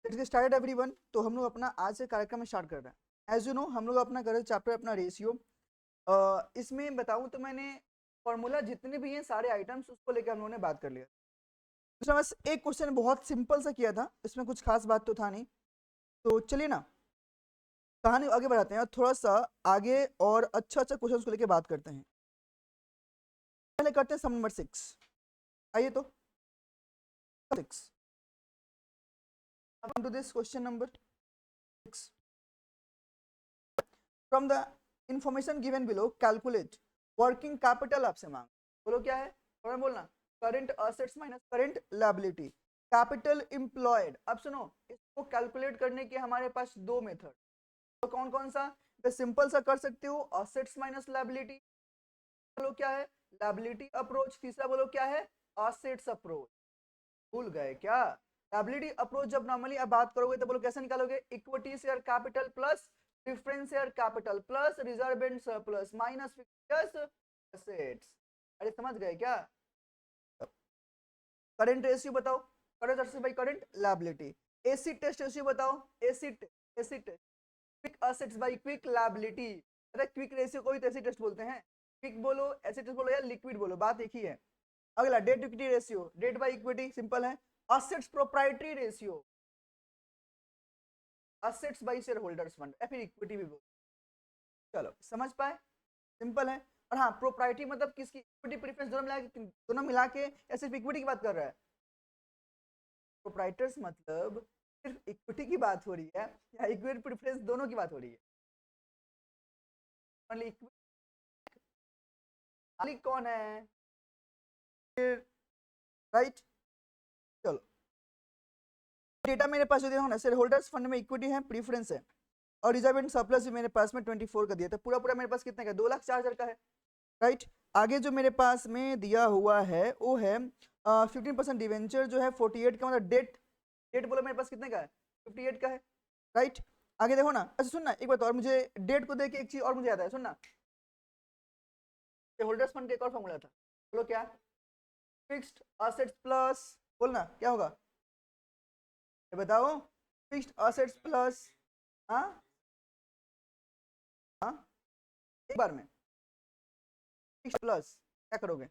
Let's start everyone. तो हम लोग अपना आज से कार्यक्रम में स्टार्ट कर रहे हैं। एज यू नो हम लोग अपना कर रहे चैप्टर अपना रेशियो। इसमें बताऊं तो मैंने फॉर्मूला जितने भी हैं सारे आइटम्स उसको लेकर हम लोगों ने बात कर लिया। दूसरा बस एक क्वेश्चन बहुत सिंपल सा किया था, इसमें कुछ खास बात तो था नहीं। तो चलिए ना कहानी आगे बढ़ाते हैं और थोड़ा सा आगे और अच्छा अच्छा क्वेश्चन को लेकर बात करते हैं। पहले करते हैं सम नंबर 6। आइए तो 6 to this question number 6. From the information given below, calculate working capital आपसे मांग। बोलो क्या है, और बोलना current assets minus current liability, capital employed. अब सुनो, इसको कैलकुलेट करने के हमारे पास दो मेथड। तो कौन कौन सा? सिंपल सा कर सकते हो, असेट्स माइनस लायबिलिटी। बोलो क्या है, लायबिलिटी अप्रोच। तीसरा बोलो क्या है, असेट्स अप्रोच। भूल गए क्या? लायबिलिटी अप्रोच जब नॉर्मली आप बात करोगे तो बोलो कैसे निकालोगे, equity share capital plus preference share capital plus reserve and surplus minus fixed assets. अरे समझ गए क्या? करंट रेशियो बताओ, current assets by current liability. Acid test ratio बताओ, acid test quick assets by quick liability. अरे quick ratio को भी तो एसी टेस्ट बोलते हैं। क्विक बोलो, एसी टेस्ट बोलो या लिक्विड बोलो, बात एक ही है। अगला debt equity ratio, debt by equity simple है। Assets proprietary ratio, assets by share holders fund, या फिर इक्विटी भी बोलो। चलो समझ पाए, सिंपल है। और हाँ, प्रोप्राइटरी मतलब किसकी, इक्विटी प्रेफरेंस दोनों मिला के या सिर्फ इक्विटी की बात कर रहा है? प्रोप्राइटर्स मतलब सिर्फ इक्विटी की बात हो रही है या इक्विटी प्रेफरेंस दोनों की बात हो रही है? मालिक कौन है फिर, राइट? चलो डेटा मेरे पास जो दिया ना, शेयर होल्डर्स फंड में इक्विटी है, प्रेफरेंस है और रिजर्व एंड सरप्लस भी मेरे पास में 24 का दिया था। पूरा पूरा मेरे पास कितने का, 2,04,000 का है, राइट? आगे जो मेरे पास में दिया हुआ है वो है 15% डिवेंचर जो है 48 का, मतलब डेट, डेट बोलो मेरे पास कितने का है, 58 का है, राइट? आगे देखो ना, अच्छा सुन ना एक बात और, मुझे डेट को देख के एक चीज और मुझे याद है, सुन ना, होल्डर्स फंड का एक और फॉर्मूला था, बोलो क्या? फिक्स्ड असेट्स प्लस, बोलना क्या होगा ये बताओ, फिक्स्ड असेट्स प्लस, हाँ हाँ एक बार में फिक्स्ड प्लस क्या करोगे,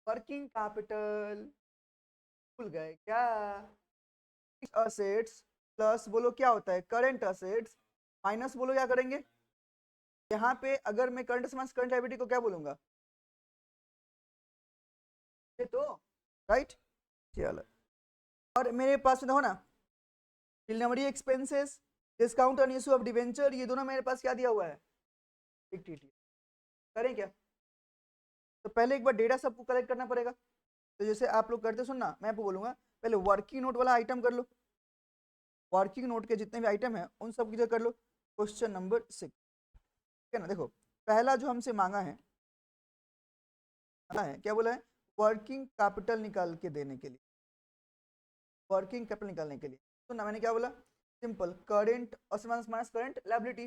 वर्किंग कैपिटल। भूल गए क्या? असेट्स प्लस बोलो क्या होता है, करंट असेट्स माइनस बोलो क्या करेंगे, यहाँ पे अगर मैं करंट माइनस करंट लायबिलिटी को क्या बोलूंगा, ये तो, राइट? चलो, और मेरे पास देखो ना, preliminary expenses, discount on issue of debenture, ये दोनों मेरे पास क्या दिया हुआ है, इक्विटी। करें क्या? तो पहले एक बार डेटा सबको कलेक्ट करना पड़ेगा। तो जैसे आप लोग करते, सुनना मैं आपको बोलूंगा, पहले वर्किंग नोट वाला आइटम कर लो, वर्किंग नोट के जितने भी आइटम है उन सब की कर लो। क्वेश्चन नंबर 6, ठीक है ना? देखो पहला जो हमसे मांगा है क्या बोला है, वर्किंग कैपिटल निकाल के देने के लिए, वर्किंग कैपिटल निकालने के लिए। तो ना मैंने क्या बोला, simple current minus current liability,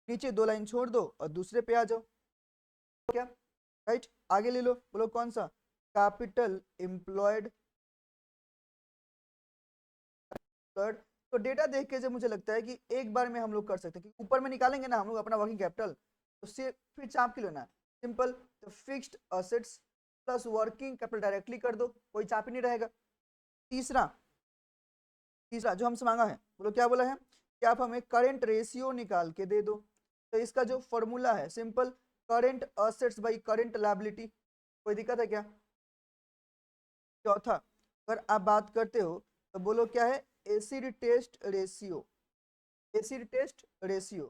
नीचे दो लाइन छोड़ दो और दूसरे पे आ जाओ, क्या, राइट? आगे ले लो, बोलो कौन सा, कैपिटल एम्प्लॉयड। तो डेटा देख के जब मुझे लगता है कि एक बार में हम लोग कर सकते हैं, क्योंकि ऊपर में निकालेंगे ना हम लोग अपना वर्किंग कैपिटल, तो फिर चाप के लेना है, सिंपल। तो fixed assets plus working capital directly कर दो, कोई चाप ही नहीं रहेगा। तीसरा, तीसरा जो हमसे मांगा है, बोलो क्या बोला है कि आप हमें करंट रेशियो निकाल के दे दो। तो इसका जो फॉर्मूला है simple, current assets by current liability. कोई दिक्कत है क्या? चौथा, अगर आप बात करते हो तो बोलो क्या है, acid test ratio, acid test ratio,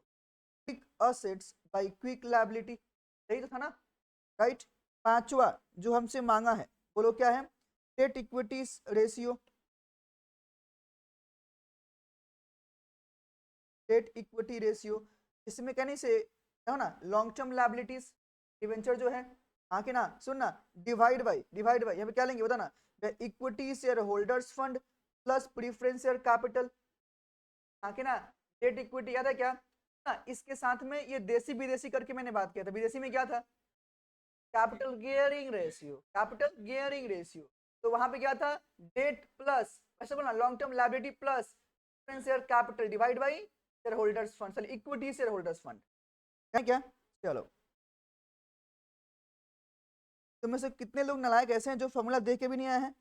quick assets by quick liability, यही तो था ना, राइट? पांचवा जो हमसे मांगा है, बोलो क्या है, debt equities ratio, debt equity ratio. इसमें कहने से हो ना, लॉन्ग टर्म लायबिलिटीज डिवेंचर जो है, हाँ कि ना, सुन ना, डिवाइड बाई यहाँ पे क्या लेंगे बता ना, equity share holders fund plus preference share capital, हाँ कि ना, डेट इक्विटी याद है क्या ना? इसके साथ में ये देसी विदेशी करके मैंने बात किया था, विदेशी में क्या था, capital gearing ratio, capital gearing ratio. तो वहां पे क्या था, डेट प्लस, ऐसे बोलना long term liability plus share capital divide by share holders fund, चलिए इक्विटी शेयर होल्डर्स फंड क्या, चलो। तो में से कितने लोग नालायक ऐसे हैं जो फॉर्मूला देख के भी नहीं आए हैं,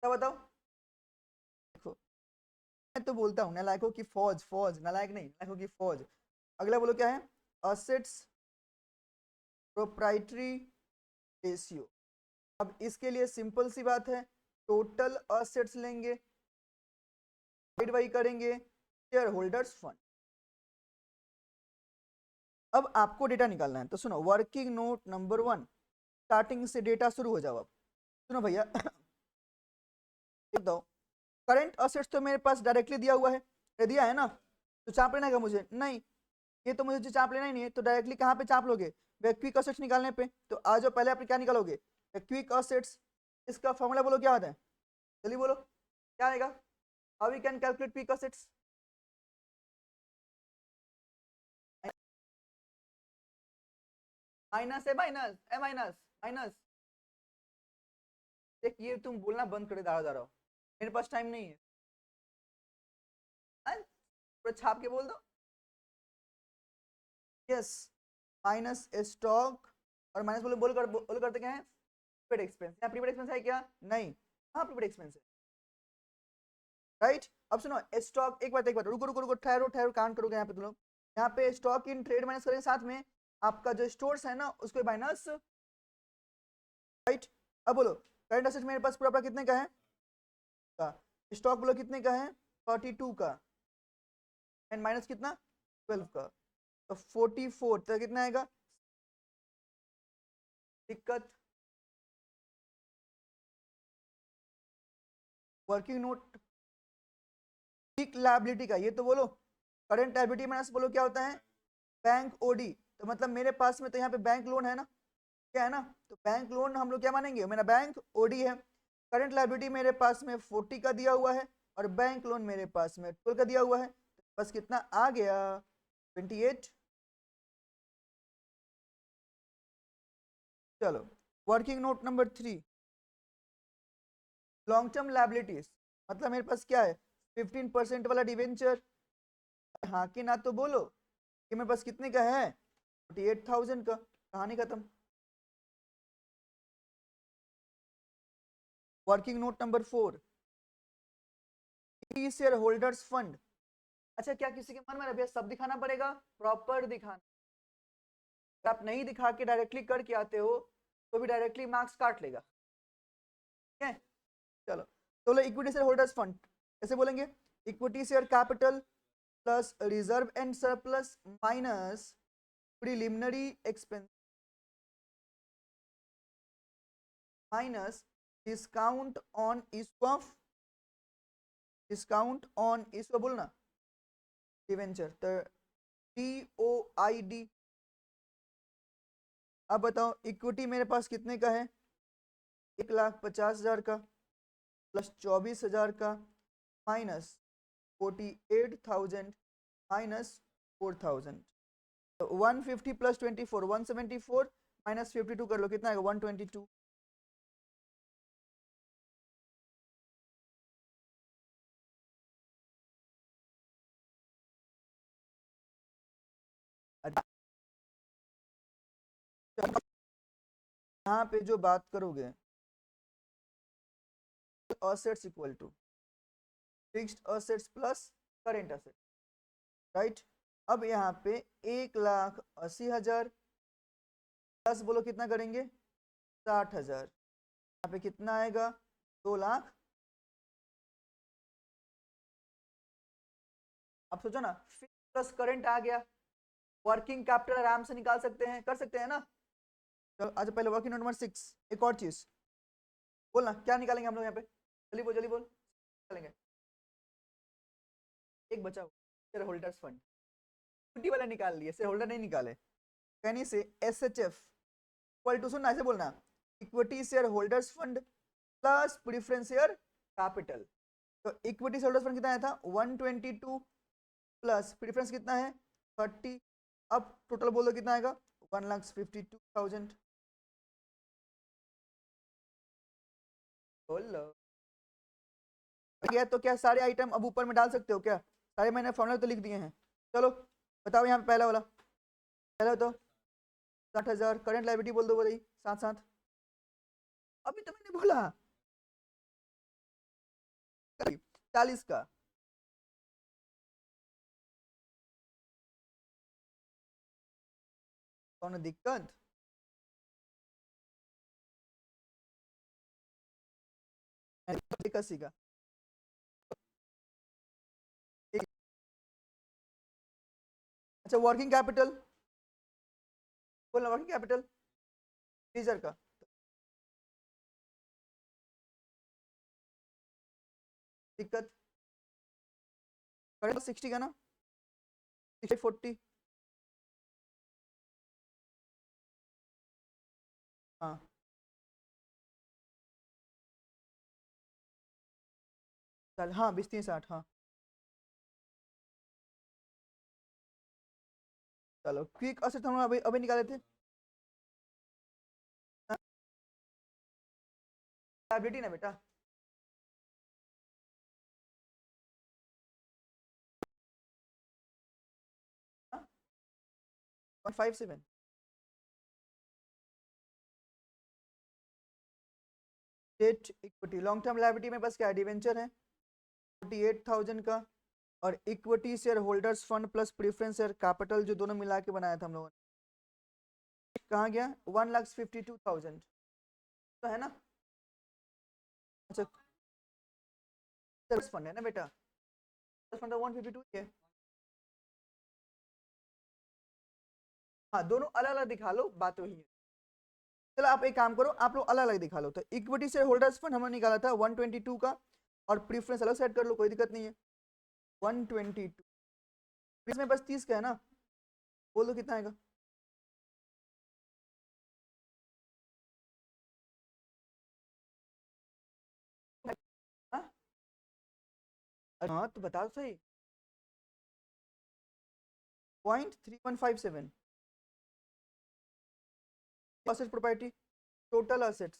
क्या बताओ। देखो मैं तो बोलता हूँ नालायकों की फौज, फौज नालायक नहीं, नालायकों की फौज। अगला बोलो क्या है, असेट्स प्रोप्राइटरी रेशियो। अब इसके लिए सिंपल सी बात है, टोटल असेट्स लेंगे डिवाइड बाई करेंगे शेयर होल्डर्स फंड। अब आपको डेटा निकालना है, तो सुनो वर्किंग नोट नंबर 1, स्टार्टिंग से डेटा शुरू हो जाओ। अब सुनो भैया दो, करंट असेट्स तो मेरे पास डायरेक्टली दिया हुआ है, ये दिया है ना, तो चाप लेना है मुझे नहीं, ये तो मुझे चाप लेना ही नहीं है, तो डायरेक्टली कहाँ पे चाप लोगे, क्विक असेट्स निकालने पे। तो आज जो पहले आप क्या निकालोगे, क्विक असेट्स, इसका फॉर्मूला बोलो क्या होता है, जल्दी बोलो क्या आएगा, how we can calculate quick assets. Minus है, माइनस है, माइनस माइनस, देख ये तुम बोलना बंद करे दारा दारा, मेरे पास टाइम नहीं है, पूरा छाप के बोल दो। यस, माइनस स्टॉक, और माइनस बोल करते क्या है, प्रीपेड एक्सपेंस, यहाँ प्रीपेड एक्सपेंस है क्या, नहीं, हाँ प्रीपेड एक्सपेंस है, राइट। अब सुनो स्टॉक, एक बात रुको रुको रुको, ठहरो ठहरो, काउंट करोगे यहाँ पे तुम लोग, यहाँ पे स्टॉक इन ट्रेड माइनस करेंगे, साथ में आपका जो स्टोर्स है ना उसको माइनस, राइट। अब बोलो करंट असेट मेरे पास पूरा कितने का है, का स्टॉक बोलो कितने का है, 42 का, एंड माइनस कितना 12 का, तो 44, तो कितना आएगा, दिक्कत। वर्किंग नोट पीक लायबिलिटी का, ये तो बोलो करंट लायबिलिटी माइनस बोलो क्या होता है, बैंक ओडी, तो मतलब मेरे पास में तो यहाँ पे बैंक लोन है ना, क्या है ना, तो बैंक लोन हम लोग क्या मानेंगे, मेरा बैंक ओडी है। करंट लायबिलिटी मेरे पास में 40 का दिया हुआ है, और बैंक लोन मेरे पास में 12 का दिया हुआ है, बस कितना आ गया 28। चलो working note number 3, long term liabilities, मतलब मेरे पास क्या है 15% वाला डिवेंचर, हाँ कि ना तो बोलो कि मेरे पास कितने का है 48,000 का, कहानी खत्म। Working note number 4, share holders fund. अच्छा क्या किसी के मन में भैया सब दिखाना पड़ेगा, प्रॉपर दिखाना, अगर आप नहीं दिखा के डायरेक्टली करके आते हो तो भी डायरेक्टली मार्क्स काट लेगा, ठीक है। चलो तो इक्विटी शेयर होल्डर्स फंड कैसे बोलेंगे, equity share capital plus reserve and surplus minus preliminary expense minus discount on issue of, discount on issue बोलना डिवेंचर, तो DOID। अब बताओ इक्विटी मेरे पास कितने का है, 1,50,000 का प्लस 24,000 का माइनस 48,000 माइनस 4,000, तो 150 प्लस 24 174 माइनस 52 कर लो कितना आएगा 122। यहाँ पे जो बात करोगे assets equal to fixed assets plus current asset, right. अब यहाँ पे 1,80,000 प्लस बोलो कितना करेंगे 60,000, यहाँ पे कितना आएगा 2 लाख। अब सोचो ना फिक्स प्लस करंट आ गया, वर्किंग कैपिटल आराम से निकाल सकते हैं, कर सकते हैं ना। चलो आज पहले वर्किंग नोट नंबर 6, एक और चीज बोलना क्या निकालेंगे हम लोग यहाँ पे, जल्दी बोल निकालेंगे, एक बचा शेयर होल्डर्स फंड, छुट्टी वाला निकाल लिए, शेयर होल्डर नहीं निकाले, कहने से SHF इक्वल टू, सुनना ऐसे बोलना, equity share holders fund plus preference share capital. तो इक्विटी शेयर होल्डर्स फंड कितना आया था 122 प्लस प्रेफरेंस कितना है 30, अब टोटल बोलो कितना आएगा 1,52,000। बोलो गया तो क्या सारे आइटम अब ऊपर में डाल सकते हो क्या? सारे मैंने फॉर्मूला तो लिख दिए हैं। चलो बताओ यहाँ पे पहला वाला, पहला तो 60,000 करंट लाइबिलिटी बोल दो भाई साथ साथ। अभी तो मैंने बोला 40 का। कौन दिक्कत? इक्यासी का। अच्छा वर्किंग कैपिटल बोलना, वर्किंग कैपिटल टीजर का दिक्कत। करंट 60 का ना, 40। हाँ चल हाँ 20 3 60 हाँ। चलो क्विक असेट हम अभी अभी निकाले थे, लायबिलिटी ना बेटा। 157 debt equity long term liability में बस क्या डिवेंचर है 48,000 का, और equity share holders fund plus preference share capital जो दोनों मिला के बनाया था हम लोगों ने, कहाँ गया 1,52,000 तो है ना। अच्छा सर्विस फंड है ना बेटा, फंड 152 है। हाँ दोनों अलग अलग दिखा लो, बात वही है। चलो आप एक काम करो, आप लोग अलग अलग दिखा लो, तो इक्विटी शेयर होल्डर्स फंड हमने निकाला था 122 का, और प्रीफरेंस अलग सेट कर लो, कोई दिक्कत नहीं है। 122 इसमें बस 30 का है ना, बोल दो कितना आएगा। हाँ हाँ तो बताओ सही। 0.3157 asset property total assets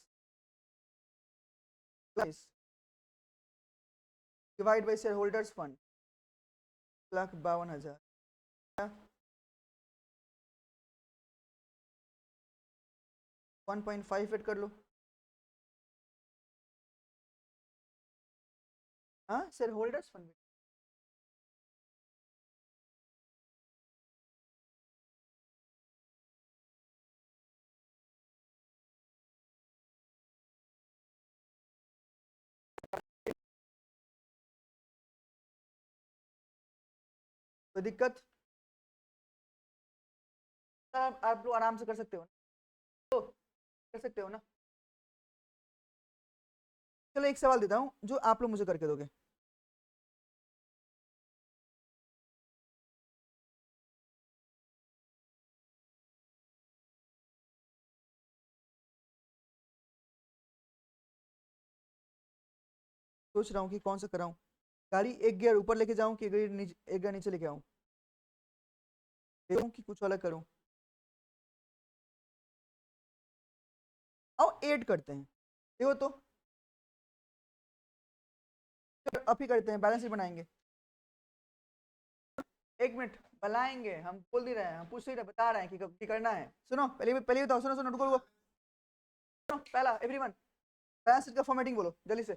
divide by share holders fund 1,52,000 1.58 कर लो। हाँ शेयर होल्डर्स फंड तो दिक्कत, आप लोग आराम से कर सकते हो ना, तो कर सकते हो ना। चलो एक सवाल देता हूँ जो आप लोग मुझे करके दोगे। सोच रहा हूँ कि कौन सा कराऊं, गाड़ी एक गियर ऊपर लेके जाऊं कि गाड़ी नीचे, एक गियर नीचे लेके आऊं, देखूं कि कुछ अलग करूं। आओ ऐड करते हैं, देखो तो अब ही करते हैं, बैलेंस शीट बनाएंगे। एक मिनट बनाएंगे, हम बोल नहीं रहे हैं, हम पूछ नहीं रहे, बता रहे हैं कि करना है। सुनो पहले पहले बताओ, सुनो सुनो रुको रुको, सुनो पहला एवरीवन बैलेंस शीट का फॉर्मेटिंग बोलो जल्दी से,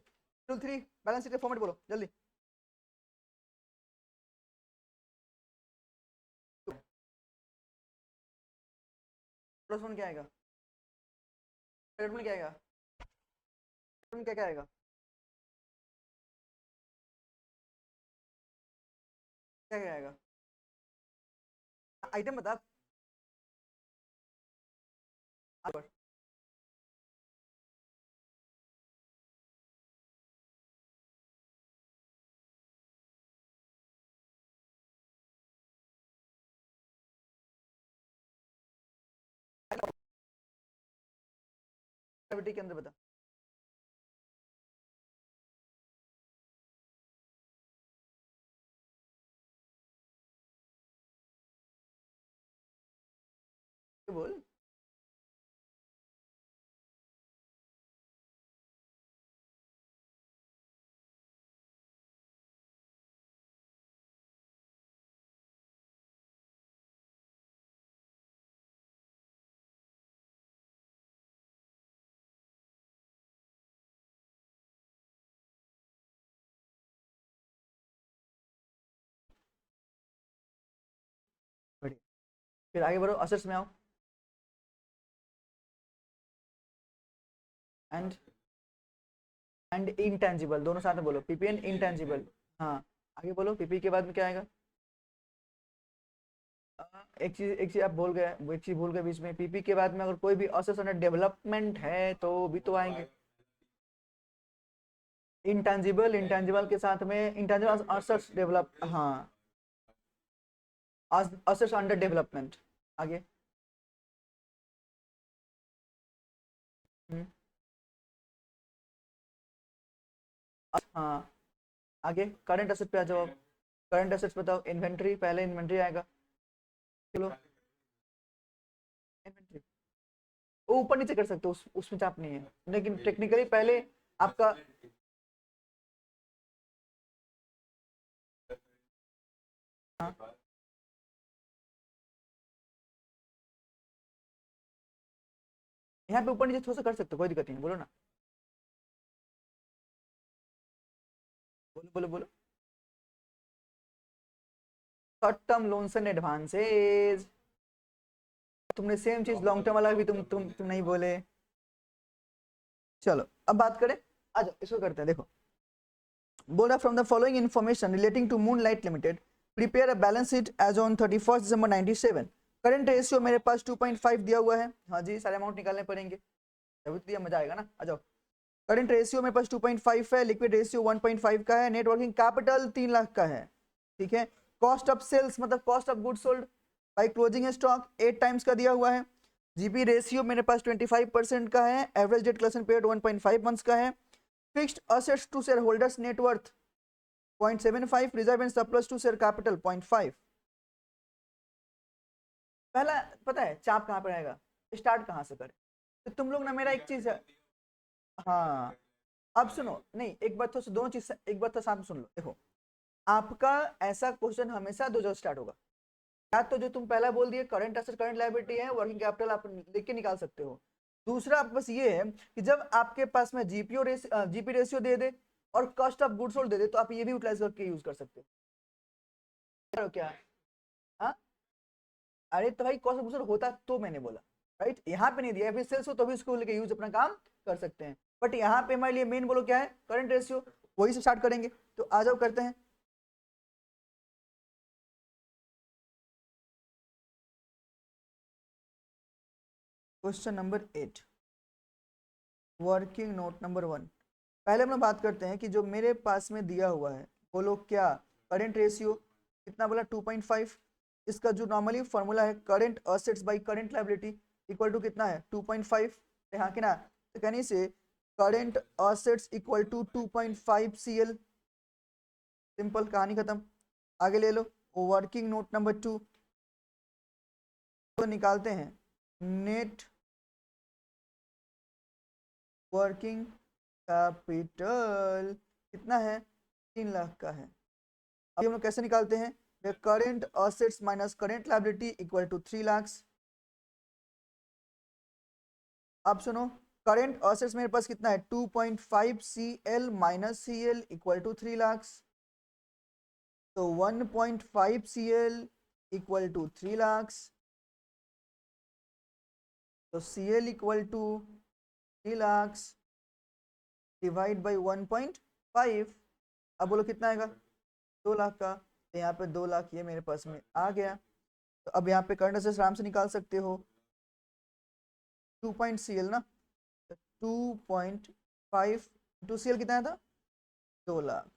रूल 3 बैलेंस शीट का फॉर्मेट बोलो जल्दी। प्लस वन क्या आएगा, प्लस वन क्या आएगा, क्या क्या आएगा, क्या क्या आएगा, आइटम बता। के अंदर बता, बोल। फिर आगे बढ़ो, असेट्स में आओ, एंड इंटेंजिबल, दोनों साथ में बोलो, पीपी एंड इंटेंजिबल। हाँ, आगे बोलो, पीपी के बाद में क्या आएगा? एक चीज आप भूल गए, वो एक चीज भूल गए बीच में, पीपी के बाद में अगर कोई भी असेट्स अंडर डेवलपमेंट है तो भी तो आएंगे। इंटेंजिबल, इंटेंजिबल के साथ में इंटेंजिबल असेट्स डेवलप, हाँ, असेट्स अंडर डेवलपमेंट। आगे, हम्म, हाँ, आगे करंट एसेट पे आ जाओ। करंट एसेट्स बताओ, इन्वेंट्री, पहले इन्वेंट्री आएगा। चलो, इन्वेंट्री वो ऊपर नीचे कर सकते हो, उसमें चाप नहीं है, लेकिन टेक्निकली पहले आपका, हाँ, यहाँ पे ऊपर नीचे थोड़ा सा कर सकते हो, कोई दिक्कत नहीं है, बोलो ना, बोलो बोलो बोलो। Short term loans and advances, तुमने सेम चीज लॉन्ग टर्म वाला भी तुम नहीं बोले। चलो अब बात करें, आ जाओ इसको करते हैं, देखो, बोल रहा from the following information relating to Moonlight limited prepare a balance sheet as on 31 December 97। Current ratio मेरे पास 2.5 दिया हुआ है, हाँ जी, सारे अमाउंट निकालने पड़ेंगे, तभी तो दिया, मजा आएगा ना, आ जाओ। करंट रेशियो मेरे पास 2.5 है, लिक्विड रेशियो 1.5 का है, नेट वर्किंग कैपिटल 3 लाख का है, ठीक है। कॉस्ट ऑफ सेल्स मतलब cost of good sold by closing stock 8 times का दिया हुआ है। जीपी रेशियो मेरे पास 25% का है, average debt collection period 1.5 months का है। Fixed assets to share holders net worth 0.75, reserve and surplus to share capital 0.5। पहला पता है चाप कहाँ पर आएगा, स्टार्ट कहाँ से करें, तो तुम लोग ना, मेरा एक चीज है, हाँ, अब सुनो, नहीं एक बात तो, दोनों चीज एक बात तो साथ में सुन लो, देखो, आपका ऐसा क्वेश्चन हमेशा दो जगह स्टार्ट होगा, या तो जो तुम पहला बोल दिए करंट एसेट करंट लायबिलिटी है, वर्किंग कैपिटल आप लिख के निकाल सकते हो। दूसरा आपके पास ये है कि जब आपके पास में जीपी रेशियो दे दे और कॉस्ट ऑफ गुड्स सोल्ड दे दे, तो आप ये भी यूटिलाइज करके यूज कर सकते हो, क्या? हाँ, अरे तो भाई कॉस्ट ऑफ गुड्स सोल्ड होता तो मैंने बोला, राइट, यहाँ पे नहीं दिया, फिर सेल्स हो तो भी उसको लेके यूज अपना काम कर सकते हैं, बट यहाँ पे हमारे लिए मेन बोलो क्या है, करंट रेशियो, वही से स्टार्ट करेंगे, तो आ जाओ करते हैं। Question number 8, working note number 1। पहले हम लोग बात करते हैं कि जो मेरे पास में दिया हुआ है, बोलो क्या, करंट रेशियो कितना बोला, 2.5। इसका जो नॉर्मली फॉर्मूला है, current assets by current liability equal to कितना है, 2.5, यहाँ के ना, तो कहने से current assets equal to 2.5 CL, simple, कहानी खत्म। आगे ले लो, वर्किंग नोट नंबर 2, तो निकालते हैं नेट वर्किंग कैपिटल कितना है, 3 लाख का है। अब हम लोग कैसे निकालते हैं, current assets minus current liability equal to 3 lakh. अब सुनो, करेंट असेट्स मेरे पास कितना है, 2.5 CL minus CL equal to 3 lakh, तो 1.5 CL इक्वल टू 3 लाख, तो CL equal to 3 lakh divide by 1.5, अब बोलो कितना आएगा, 2 लाख का, तो यहाँ पे 2 लाख ये मेरे पास में आ गया। तो अब यहाँ पे करंट असेट्स आराम से निकाल सकते हो, 2.CL ना, 2.5 टू CL कितना था, 2 लाख।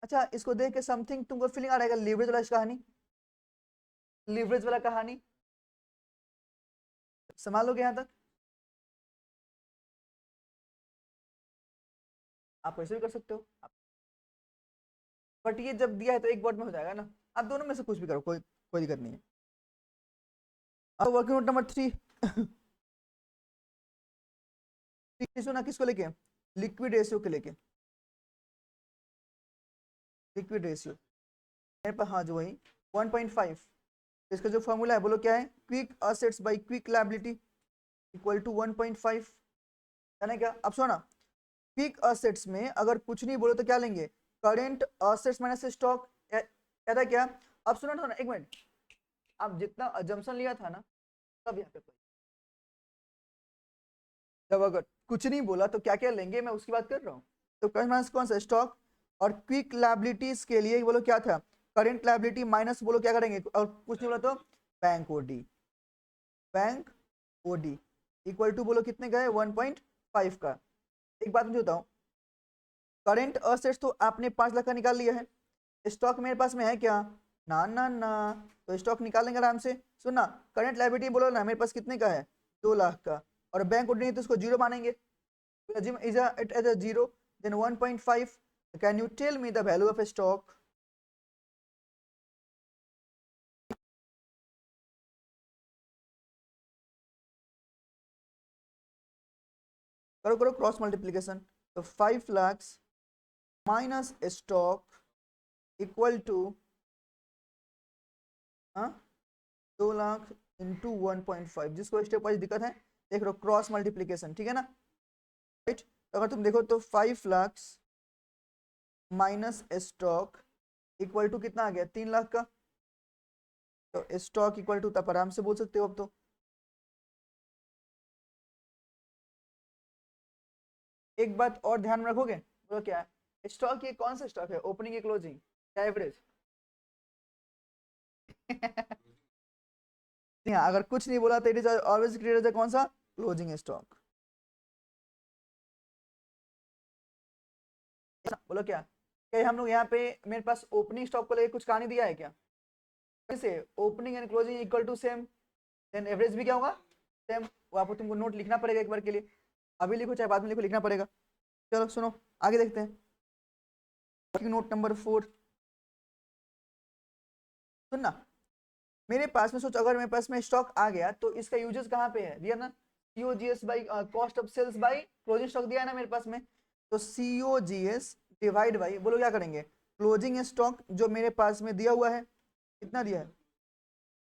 अच्छा, इसको देख के समथिंग तुमको फीलिंग आ रहेगा लीवरेज वाला कहानी, लीवरेज वाला कहानी संभालोगे यहाँ तक, आप ऐसे भी कर सकते हो, बट ये जब दिया है तो एक वर्ड में हो जाएगा ना, आप दोनों में से कुछ भी करो, कोई दिक्कत नहीं है। अब वर्किंग नोट नंबर 3 ना, किसको लेके, लिक्विड रेशियो के लेके, लिक्विड रेशियो मेरे पास, हाँ जो वही 1.5, इसका जो फॉर्मूला है बोलो क्या है, quick assets by quick liability equal to 1.5, है ना क्या। अब सुनो ना, क्विक असेट्स में अगर कुछ नहीं बोलो तो क्या लेंगे, करेंट असेट्स माइनस स्टॉक, क्या, अब सुनो ना एक मिनट, आप जितना अजम्पशन लिया था ना सब यहाँ पे जब अगर कुछ नहीं बोला तो क्या क्या लेंगे मैं उसकी बात कर रहा हूँ। तो कौन सा स्टॉक और क्विक लाइबिलिटीज के लिए बोलो क्या था, करंट लाइबिलिटी माइनस बोलो क्या करेंगे, और कुछ नहीं बोला तो bank OD, bank OD equal to बोलो कितने का है 1.5 का। एक बात मुझे बताओ, करंट असेट्स तो आपने 5 लाख का निकाल लिया है, स्टॉक मेरे पास में है क्या, ना ना ना, तो स्टॉक निकालेंगे आराम से। सुनना, करंट लायबिलिटी बोलो ना मेरे पास कितने का है 2 लाख का, और बैंक उठनी है तो उसको जीरो मानेंगे, it as a zero, then 1.5, can you tell me the value of stock. करो करो क्रॉस मल्टीप्लीकेशन, तो 5 lakh minus stock equal to 2 lakh into 1.5, जिसको स्टेप वाइज दिक्कत है देख लो क्रॉस मल्टीप्लीकेशन, ठीक है ना, राइट। तो अगर तुम देखो तो 5 lakh minus stock equal to कितना आ गया 3 लाख का, तो स्टॉक इक्वल टू तब आराम से बोल सकते हो अब तो। एक बात और ध्यान में रखोगे, बोलो क्या है स्टॉक, ये कौन सा स्टॉक है, ओपनिंग या क्लोजिंग या एवरेज? हाँ, अगर कुछ नहीं बोला तो it is always clear as कौन सा, क्लोजिंग स्टॉक। बोलो क्या, क्या हम लोग यहाँ पे मेरे पास ओपनिंग स्टॉक को लेकर कुछ कहानी दिया है क्या, से opening and closing equal to same, then average भी क्या होगा सेम, वो आपको तुमको नोट लिखना पड़ेगा एक बार के लिए, अभी लिखो चाहे बाद में लिखो, लिखना पड़ेगा। चलो सुनो आगे देखते हैं, नोट नंबर 4 सुनना, मेरे पास में सोच अगर मेरे पास में स्टॉक आ गया तो इसका यूजेस कहाँ पे है, दिया ना COGS by cost of sales by closing stock, दिया है ना मेरे पास में, तो सीओजीएस डिवाइड बाई बोलो क्या करेंगे क्लोजिंग स्टॉक जो मेरे पास में दिया हुआ है, कितना दिया है,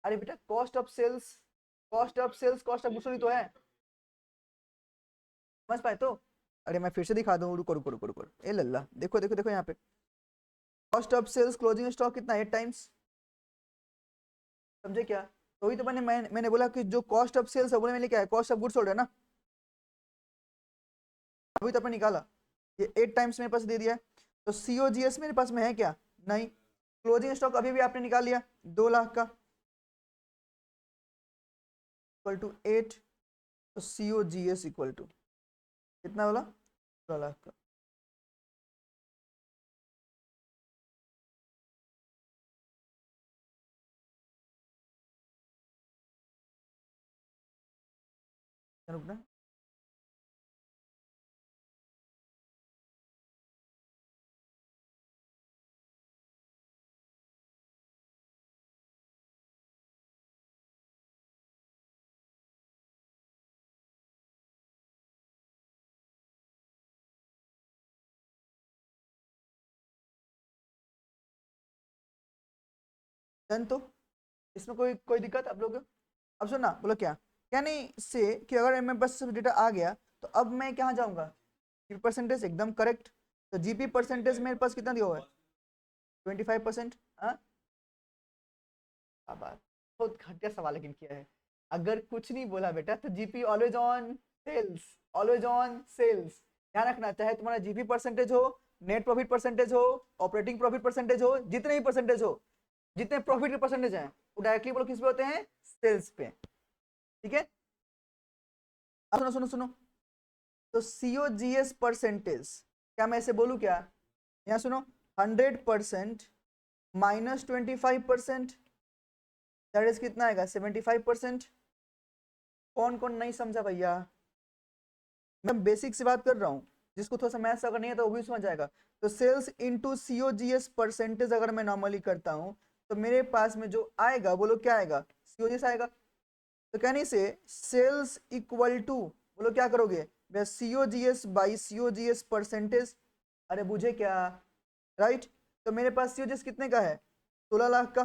अरे बेटा cost of sales, cost of sales cost of goods तो है, समझ पाए तो, अरे मैं फिर से दिखा दूं, रुको रुको रुको रुको, ए लल्ला देखो देखो देखो यहाँ पे cost of sales closing stock कितना 8 टाइम्स, समझे क्या, तो वही तो मैंने बोला कि जो कॉस्ट ऑफ सेल्स है बोले मैंने क्या है कॉस्ट ऑफ गुड्स सोल्ड है ना, अभी तो अपन निकाला, ये 8 टाइम्स मेरे पास दे दिया है, तो सीओजीएस मेरे पास में है क्या, नहीं, क्लोजिंग स्टॉक अभी भी आपने निकाल लिया 2 लाख का इक्वल टू 8, तो सीओजीएस इक्वल टू कितना बोला 2 लाख का, रुकना, डन, तो इसमें कोई कोई दिक्कत आप लोग, अब सुनना बोलो क्या, क्या नहीं से कि अगर मेरे पास डेटा आ गया तो अब मैं कहाँ जाऊंगा, परसेंटेज एकदम करेक्ट, तो जीपी परसेंटेज मेरे पास कितना दिया हुआ है 25%, हाँ बात, बहुत घटिया सवाल लेकिन किया है, अगर कुछ नहीं बोला बेटा तो GP always on sales, always on sales, ध्यान रखना, चाहे तुम्हारा जीपी परसेंटेज हो, नेट प्रॉफिट परसेंटेज हो, ऑपरेटिंग प्रॉफिट परसेंटेज हो, जितने भी परसेंटेज हो, जितने प्रॉफिट के परसेंटेज हैं वो डायरेक्टली बोलो किस पे होते हैं, सेल्स पे, ठीक है। अब सुनो सुनो सुनो, तो सीओजीएस परसेंटेज क्या मैं ऐसे बोलूं क्या, यहाँ सुनो 100% माइनस 25%, दैट इज कितना आएगा 75%, कौन कौन नहीं समझा भैया, मैं बेसिक से बात कर रहा हूँ, जिसको थोड़ा सा मैथ्स अगर नहीं है तो वो भी समझ जाएगा, तो सेल्स इनटू सीओजीएस परसेंटेज अगर मैं नॉर्मली करता हूँ तो मेरे पास में जो आएगा बोलो क्या आएगा, सीओजीएस आएगा, तो कहने से सेल्स इक्वल टू बोलो क्या करोगे, सीओजीएस बाई सीओजीएस परसेंटेज, अरे बुझे क्या, राइट, तो मेरे पास सीओजीएस कितने का है 16 लाख का,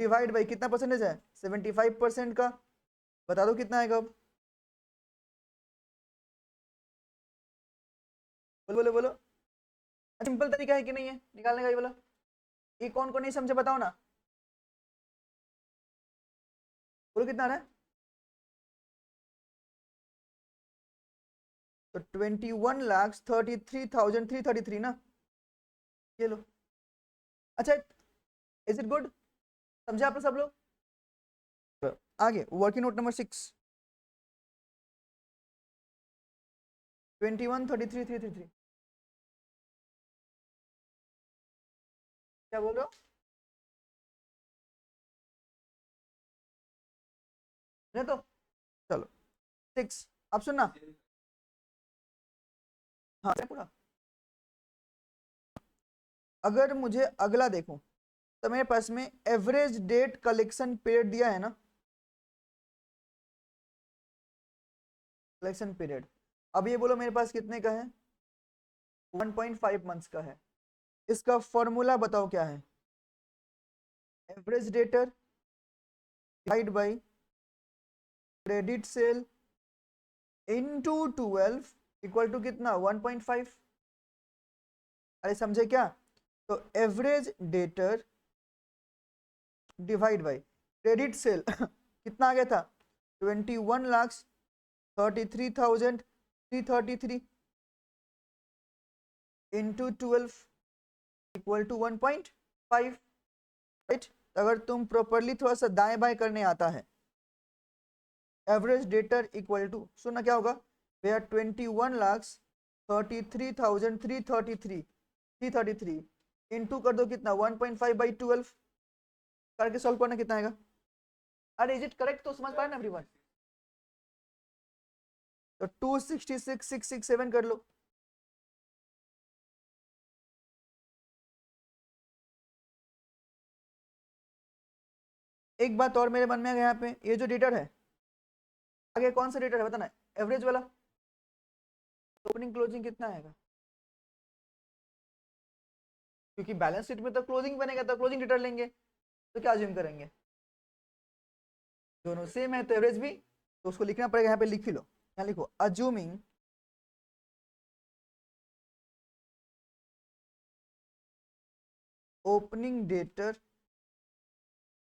डिवाइड बाई कितना परसेंटेज है 75% का, बता दो कितना आएगा अब, बोलो बोलो बोलो, सिंपल तरीका है कि नहीं है निकालने का, ये बोलो, ये कौन कौन नहीं समझे बताओ ना, बोलो कितना आ रहा है? तो 21,33,333 ना, ये लो। अच्छा, इज इट गुड? समझे आप सब लोग? आगे वर्किंग नोट नंबर 6, 21,33,333 क्या बोल रहे हो? नहीं तो चलो 6, अब सुनना। हाँ पूरा। अगर मुझे अगला देखो तो मेरे पास में एवरेज डेट कलेक्शन पीरियड दिया है ना, कलेक्शन पीरियड। अब ये बोलो मेरे पास कितने का है? 1.5 मंथ्स का है। इसका फॉर्मूला बताओ क्या है? Average debtor divide by credit sale into 12 equal to कितना? 1.5। अरे समझे क्या? तो average debtor divide by credit sale कितना आ गया था? 21,33,333 इंटू 12 इक्वल टू 1.5, राइट? अगर तुम प्रॉपरली थोड़ा सा दाएं बाएं करने आता है, एवरेज डेटर इक्वल टू, सुनना क्या होगा भैया, 21,33,333 इंटू कर दो कितना? 1.5/12 करके सॉल्व करना कितना आएगा? अरे इज इट करेक्ट? तो समझ पाए ना एवरीवन? तो 266,667 कर लो। एक बात और मेरे मन में है यहाँ पे, ये जो डेटर है आगे कौन सा डेटर है बताना? एवरेज वाला। ओपनिंग क्लोजिंग कितना आएगा? क्योंकि बैलेंस शीट में तो क्लोजिंग बनेगा, तो क्लोजिंग डेटर लेंगे, तो क्या अज्यूम करेंगे? दोनों सेम है तो एवरेज भी, तो उसको लिखना पड़ेगा। यहाँ पे लिख ही लो, यहाँ लिखो assuming opening debtor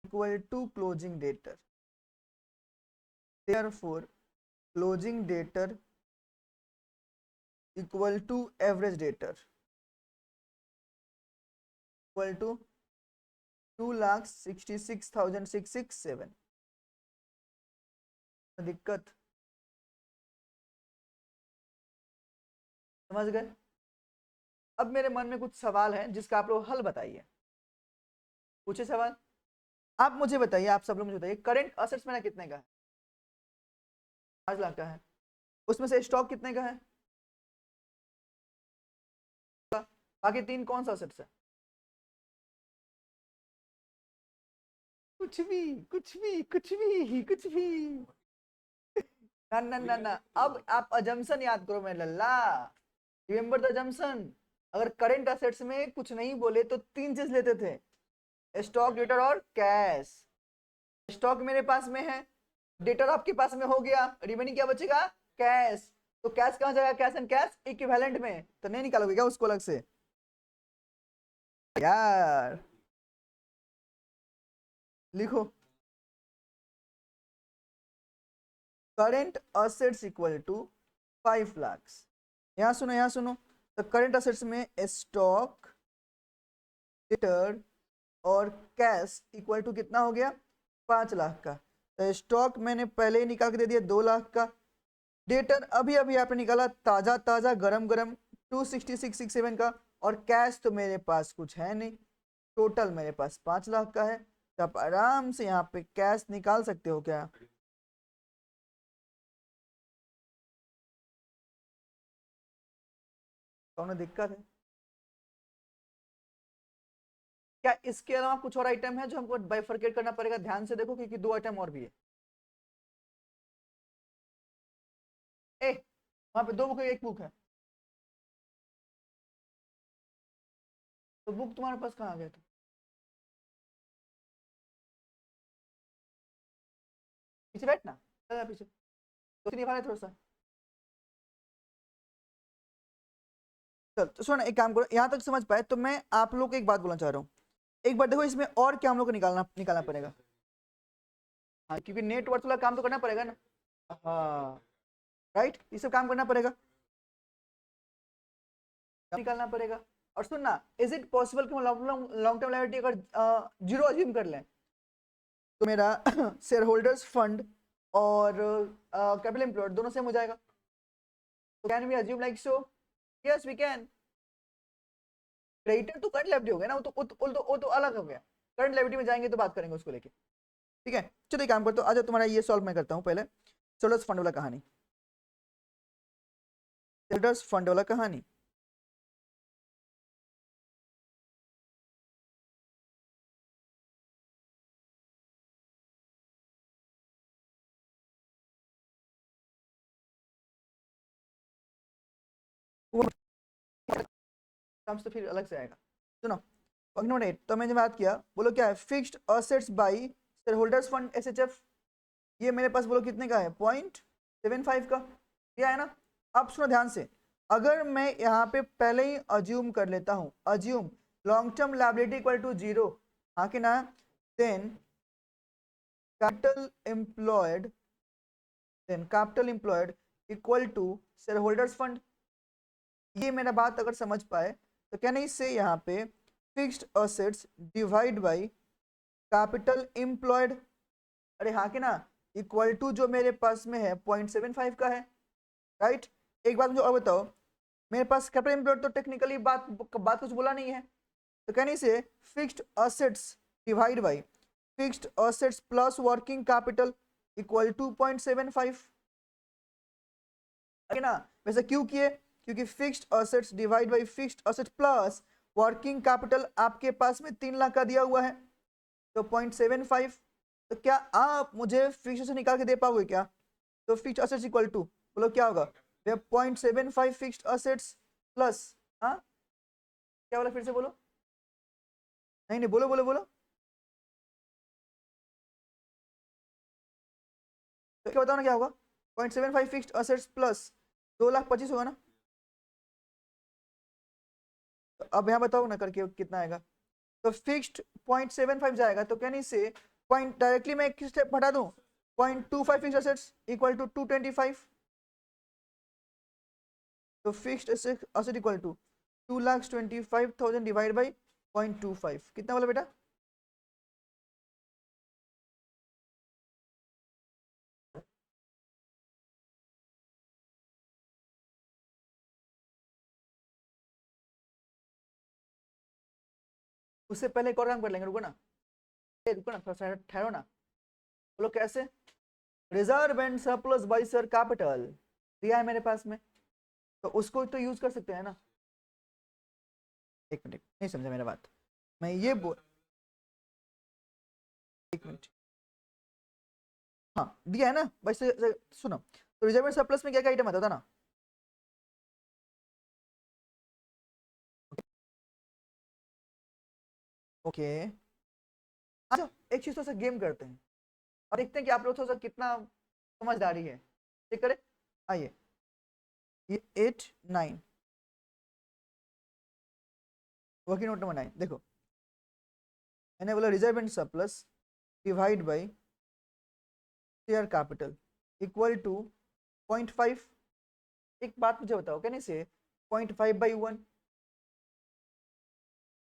equal to closing debtor, therefore closing dater equal to average dater equal to 2,66,667। दिक्कत समझ गए? अब मेरे मन में कुछ सवाल है जिसका आप लोग हल बताइए। पूछे सवाल? आप मुझे बताइए, आप सब लोग मुझे बताइए, करंट असेट्स मेरा कितने का है? 5 लाख का है। उसमें से स्टॉक कितने का है? बाकी 3 कौन सा असेट्स है? कुछ भी कुछ भी कुछ भी कुछ भी। ना ना ना ना, अब आप अजम्पशन याद करो मेरे लल्ला, रिमेंबर द अजम्पशन। अगर करंट असेट्स में कुछ नहीं बोले तो 3 चीज लेते थे, स्टॉक, डेटर और कैश। स्टॉक मेरे पास में है, डेटर आपके पास में हो गया, रिमेनिंग क्या बचेगा? कैश। तो कैश कहां जाएगा? कैश एंड कैश इक्विवेलेंट में, तो नहीं निकालोगे क्या उसको अलग से? यार लिखो current assets equal to 5 lakh. यहां सुनो, यहां सुनो। तो करेंट असेट्स में स्टॉक, डेटर और कैश इक्वल टू कितना हो गया? 5 लाख का। तो स्टॉक मैंने पहले ही निकाल के दे दिया 2 लाख का। डेटर अभी अभी आपने निकाला ताजा ताजा गरम गरम 266,667 का। और कैश तो मेरे पास कुछ है नहीं, टोटल मेरे पास 5 लाख का है। तो आप आराम से यहाँ पे कैश निकाल सकते हो क्या? कौन दिक्कत है क्या? इसके अलावा कुछ और आइटम है जो हमको बाइफरकेट करना पड़ेगा? ध्यान से देखो क्योंकि 2 आइटम और भी है। ए वहां पे 2 बुक है, 1 बुक है, तो बुक तुम्हारे पास कहाँ आ गया था? पीछे बैठना, पीछे तो नहीं थोड़ा सा। चल तो सुन, एक काम करो, यहाँ तक समझ पाए तो मैं आप लोग को एक बात बोलना चाह रहा हूँ। एक बार देखो इसमें और क्या हम लोग को निकालना निकालना पड़ेगा। हाँ, क्योंकि नेट वर्थ वाला काम तो करना पड़ेगा ना। हाँ राइट, ये सब काम करना पड़ेगा, निकालना पड़ेगा। और सुनना, इज इट पॉसिबल कि लॉन्ग टर्म लायबिलिटी अगर जीरो अज्यूम कर लें तो मेरा शेयर होल्डर्स फंड और कैपिटल एम्प्लॉयड दोनों सेम हो जाएगा? तो can we assume like so? Yes we can. Creditor तो करंट लायबिलिटी हो गया ना, वो तो अलग हो गया। करंट लायबिलिटी में जाएंगे तो बात करेंगे उसको लेके। ठीक है, चलो एक काम करते हो, आज तुम्हारा ये सॉल्व मैं करता हूँ पहले। शेयरहोल्डर्स फंड वाला कहानी, शेयरहोल्डर्स फंड वाला कहानी। तो फिर अलग से आएगा। सुनो, पॉइंट नंबर 8 तो मैंने बात किया, बोलो क्या है? Fixed assets by share holders fund SHF. ये मेरे पास बोलो कितने का है? 0.75 का, क्या है ना। अब सुनो ध्यान से, अगर मैं यहाँ पे पहले ही अज्यूम कर लेता हूँ, assume long term liability equal to zero, हाँ कि ना, then capital employed equal to share holders fund. ये मेरा बात अगर समझ पाए तो क्या नहीं से यहाँ पे fixed assets divide bye capital employed, अरे हाँ कि ना, इक्वल टू जो मेरे पास में है 0.75 का है, राइट। एक बात मुझे और बताओ, मेरे पास कैपिटल एम्प्लॉयड तो टेक्निकली बात कुछ बोला नहीं है, तो क्या नहीं से fixed assets divide by fixed assets plus working capital equal to 0.75, है ना। वैसे क्यों किए? क्योंकि fixed assets divide by fixed assets plus working capital आपके पास में 3 लाख का दिया हुआ है, तो 0.75। तो क्या आप मुझे फिक्स्ड असेट निकाल के दे पाओगे क्या? तो फिक्स्ड असेट्स इक्वल टू, बोलो क्या होगा? 0.75 फिक्स्ड असेट्स प्लस, हाँ क्या बोला, फिर से बोलो। नहीं नहीं, बोलो बोलो बोलो। तो क्या बताओ ना क्या होगा? 0.75 फिक्स्ड असेट्स प्लस 2,25,000 होगा ना। तो अब यहाँ बताओ ना करके कितना आएगा। तो फिक्स्ड 0.75 जाएगा, तो क्या नहीं से पॉइंट डायरेक्टली मैं एक स्टेप हटा दूं, 0.25 फिक्स्ड असेट्स इक्वल टू 225। तो fixed asset equal to 2,25,000 divide by 0.25, कितना बोला बेटा? उससे पहले एक और काम कर लेंगे, रुको ना, रुको ना, थोड़ा सा ठहरो ना। बोलो कैसे? Reserve and surplus by sir capital दिया है मेरे पास में, तो उसको तो यूज कर सकते हैं ना। एक मिनट, नहीं समझा मेरा बात। मैं ये बोल, एक मिनट, हाँ दिया है ना भाई सुनो, तो रिजर्व एंड सरप्लस में क्या क्या आइटम आता था ना? ओके, अच्छा एक चीज थोड़ा सा गेम करते हैं और देखते हैं कि आप लोग थोड़ा सा कितना समझदारी है, ठीक करे। आइए, ये 8 9 वर्किंग नोट नंबर 9 देखो, मैंने बोला reserve and surplus divide by share capital equal to 0.5। एक बात मुझे बताओ, कहने से 0.5/1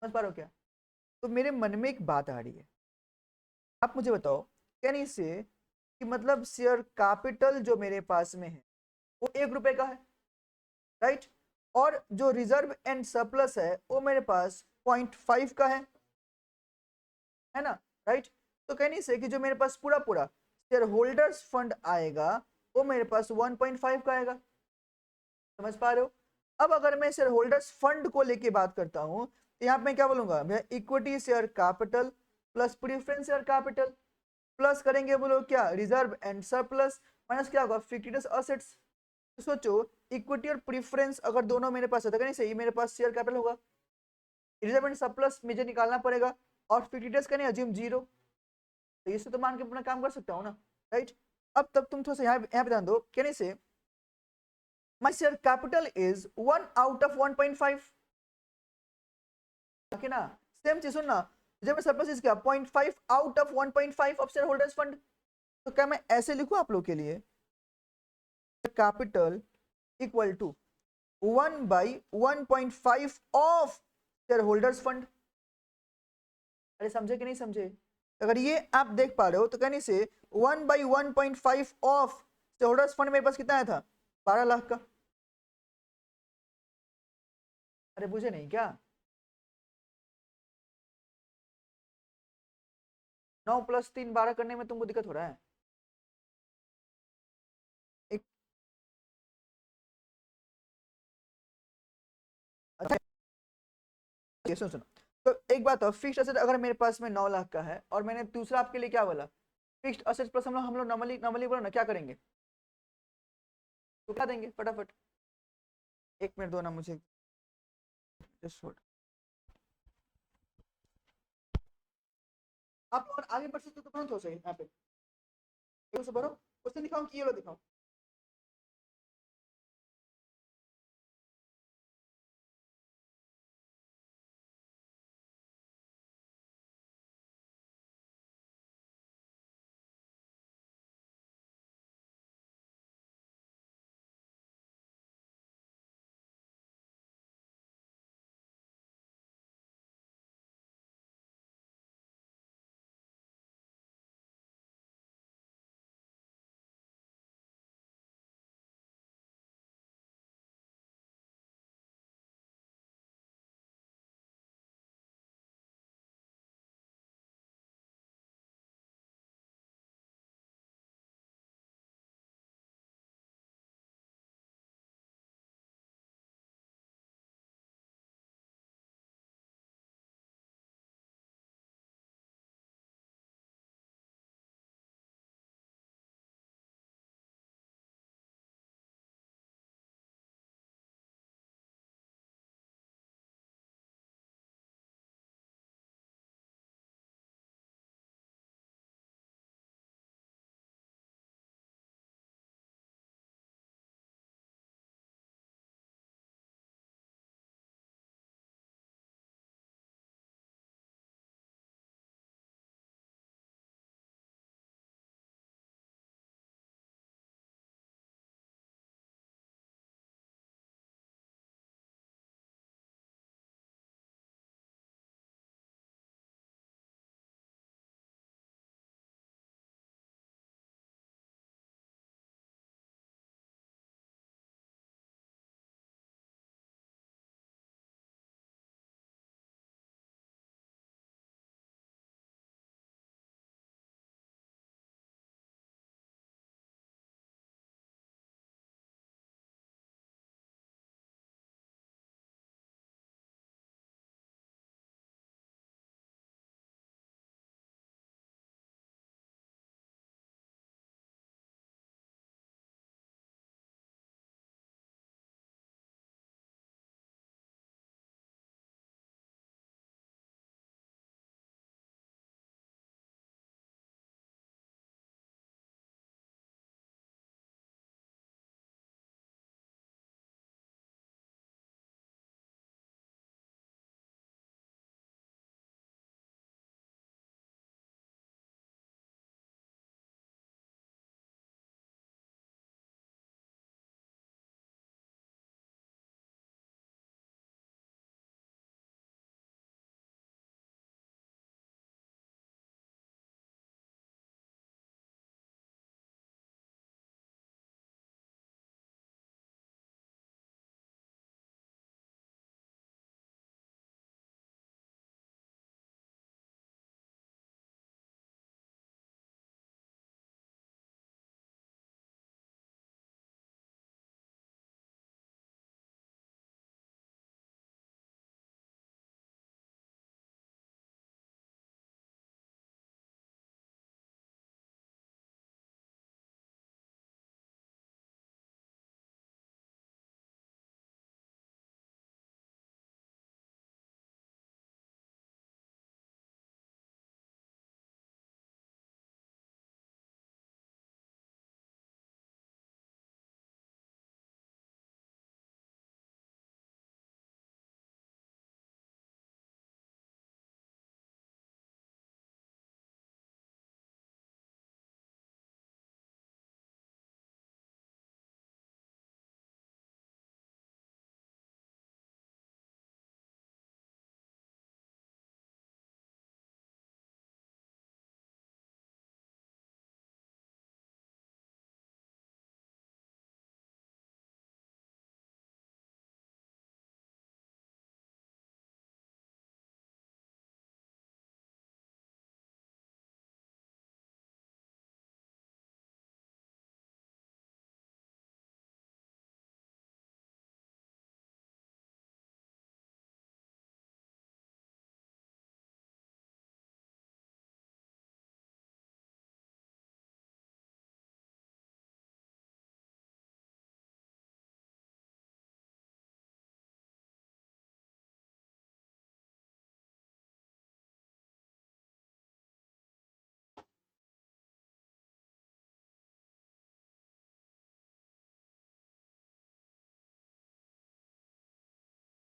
समझ पा रहे हो क्या? तो मेरे मन में एक बात आ रही है, आप मुझे बताओ कहने से कि मतलब शेयर कैपिटल जो मेरे पास में है वो 1 रुपए का है, राइट। और जो रिजर्व एंड सरप्लस है वो मेरे पास 0.5 का है ना, राइट। तो कहने से कि जो मेरे पास पूरा पूरा शेयर होल्डर्स फंड आएगा वो मेरे पास 1.5 का आएगा, समझ पा रहे हो? अब अगर मैं शेयर होल्डर्स फंड को लेके बात करता हूं तो यहाँ पे मैं क्या बोलूंगा भैया? Equity share capital plus preference share capital plus करेंगे बोलो क्या? रिजर्व एंड सरप्लस माइनस क्या होगा? Fixed assets. तो सोचो, इक्विटी और प्रीफरेंस अगर दोनों मेरे पास है तो नहीं सही, मेरे पास शेयर कैपिटल होगा, रिजर्व एंड सरप्लस मुझे निकालना पड़ेगा, और फिक्स्ड का नहीं अज्यूम जीरो, तो इससे तो मान के अपना काम कर सकता हूँ ना, राइट। अब तब तुम थोड़ा सा यहाँ पे ध्यान दो, कहने से my share capital is 1 out of 1.5, okay ना। सेम चीज सुनना, जब मैं सरप्लस क्या 0.5 out of 1.5 of share holders fund, तो क्या मैं ऐसे लिखूं आप लोग के लिए, capital equal to 1/1.5 of share holders fund. अरे समझे कि नहीं समझे? अगर ये आप देख पा रहे हो तो कहने से 1/1.5 ऑफ शेयर होल्डर्स फंड मेरे पास कितना आया था, 12 लाख का। अरे बुझे नहीं क्या? 9 + 3 12 करने में तुमको दिक्कत हो रहा है? एक अच्छा, ये सुनो सुनो। तो एक बात हो, फिक्स्ड असेट अगर मेरे पास में 9 लाख का है और मैंने दूसरा आपके लिए क्या बोला, फिक्स्ड असेट प्लस हम लोग नॉर्मली नॉर्मली बोला ना, क्या करेंगे, तो क्या देंगे फटाफट। एक मिनट दो ना मुझे, जस्ट होल्ड। आप और आगे बढ़ सकते हो तो तुरंत हो सही यहाँ पे, एक से भरो, क्वेश्चन दिखाओ कि ये लो दिखाओ।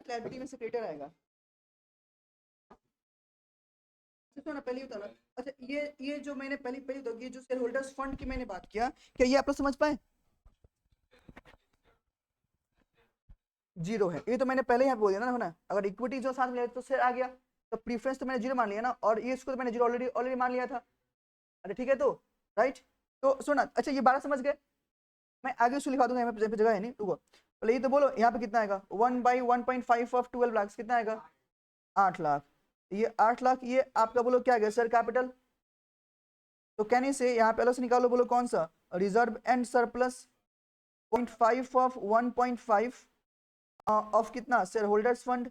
लायबिलिटी में से क्रेडिटर आएगा। ना पहले बता रहा। अच्छा ये जो मैंने पहले तो ये जो शेयर होल्डर्स फंड की मैंने बात किया, क्या ये आप लोग समझ पाए? जीरो है, ये तो मैंने पहले यहाँ बोल दिया ना, अगर इक्विटी जो साथ में तो शेयर आ गया तो प्रीफरेंस तो मैंने जीरो मान लिया ना, और ये इसको तो मैंने जीरो ऑलरेडी मान लिया था। अरे ठीक है तो राइट। तो सुना, अच्छा ये 12 समझ गए, मैं आगे उसको लिखा दूंगा, यहाँ पे जगह है नहीं, रुको पहले ये तो बोलो यहाँ पे कितना आएगा, 1/1.5 ऑफ 12 लाख कितना आएगा, 8 लाख। ये 8 लाख ये आपका बोलो क्या गया शेयर कैपिटल। तो कहने से यहाँ पे अलग से निकालो, बोलो कौन सा, reserve and surplus 0.5 of 1.5 of कितना शेयर होल्डर्स फंड।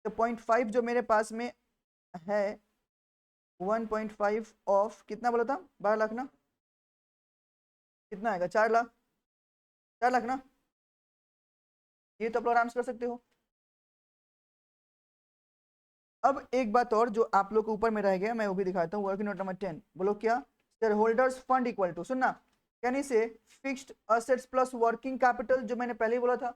तो 0.5 जो मेरे पास में है 1.5 ऑफ कितना बोला था, 12 लाख ना, कितना आएगा 4 लाख, 4 लाख ना। ये तो आप लोग आराम से कर सकते हो। अब एक बात और जो आप लोग को ऊपर में रह गया, मैं वो भी दिखाता हूँ, वर्किंग नोट नंबर 10 बोलो क्या, share holders fund equal to, सुनना यानी से fixed assets plus working capital, जो मैंने पहले ही बोला था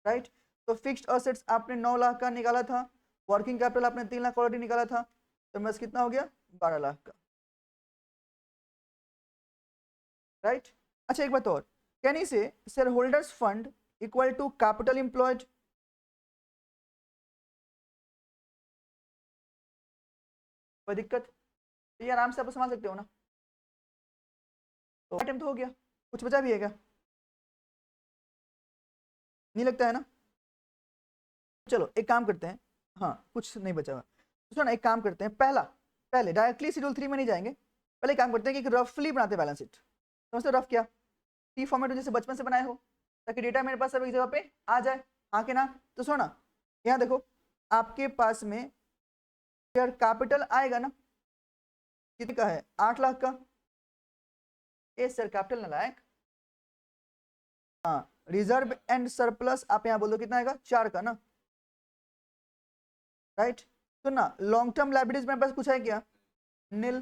राइट। तो फिक्स्ड असेट्स आपने 9 लाख का निकाला था, वर्किंग कैपिटल आपने 3 लाख ऑलरेडी निकाला था, तो बस कितना हो गया 12 लाख का राइट। अच्छा एक बात और, कैनी से share holders fund equal to capital employed, कोई दिक्कत, तो ये आराम से आप समझ सकते हो ना। तो आइटम तो हो गया, कुछ बचा भी है क्या, नहीं लगता है ना। चलो एक काम करते हैं, हाँ कुछ नहीं बचा हुआ, तो सुनो ना एक काम करते हैं, पहले डायरेक्टली शेड्यूल 3 में नहीं जाएंगे, पहले काम करते हैं कि रफली बनाते हैं बैलेंस शीट। समझते हो रफ क्या, टी फॉर्मेट जैसे बचपन से बनाए हो, ताकि डेटा मेरे पास सब एक जगह पे आ जाए, हाँ के ना। तो सुनो ना यहाँ देखो, आपके पास में शेयर कैपिटल आएगा ना, कितने का है 8 लाख का, ये शेयर कैपिटल नालायक। हाँ रिजर्व एंड सरप्लस आप यहाँ बोल दो कितना आएगा 4 का ना, राइट। तो ना लॉन्ग टर्म लाइबिलिटीज मेरे पास कुछ है क्या, नील।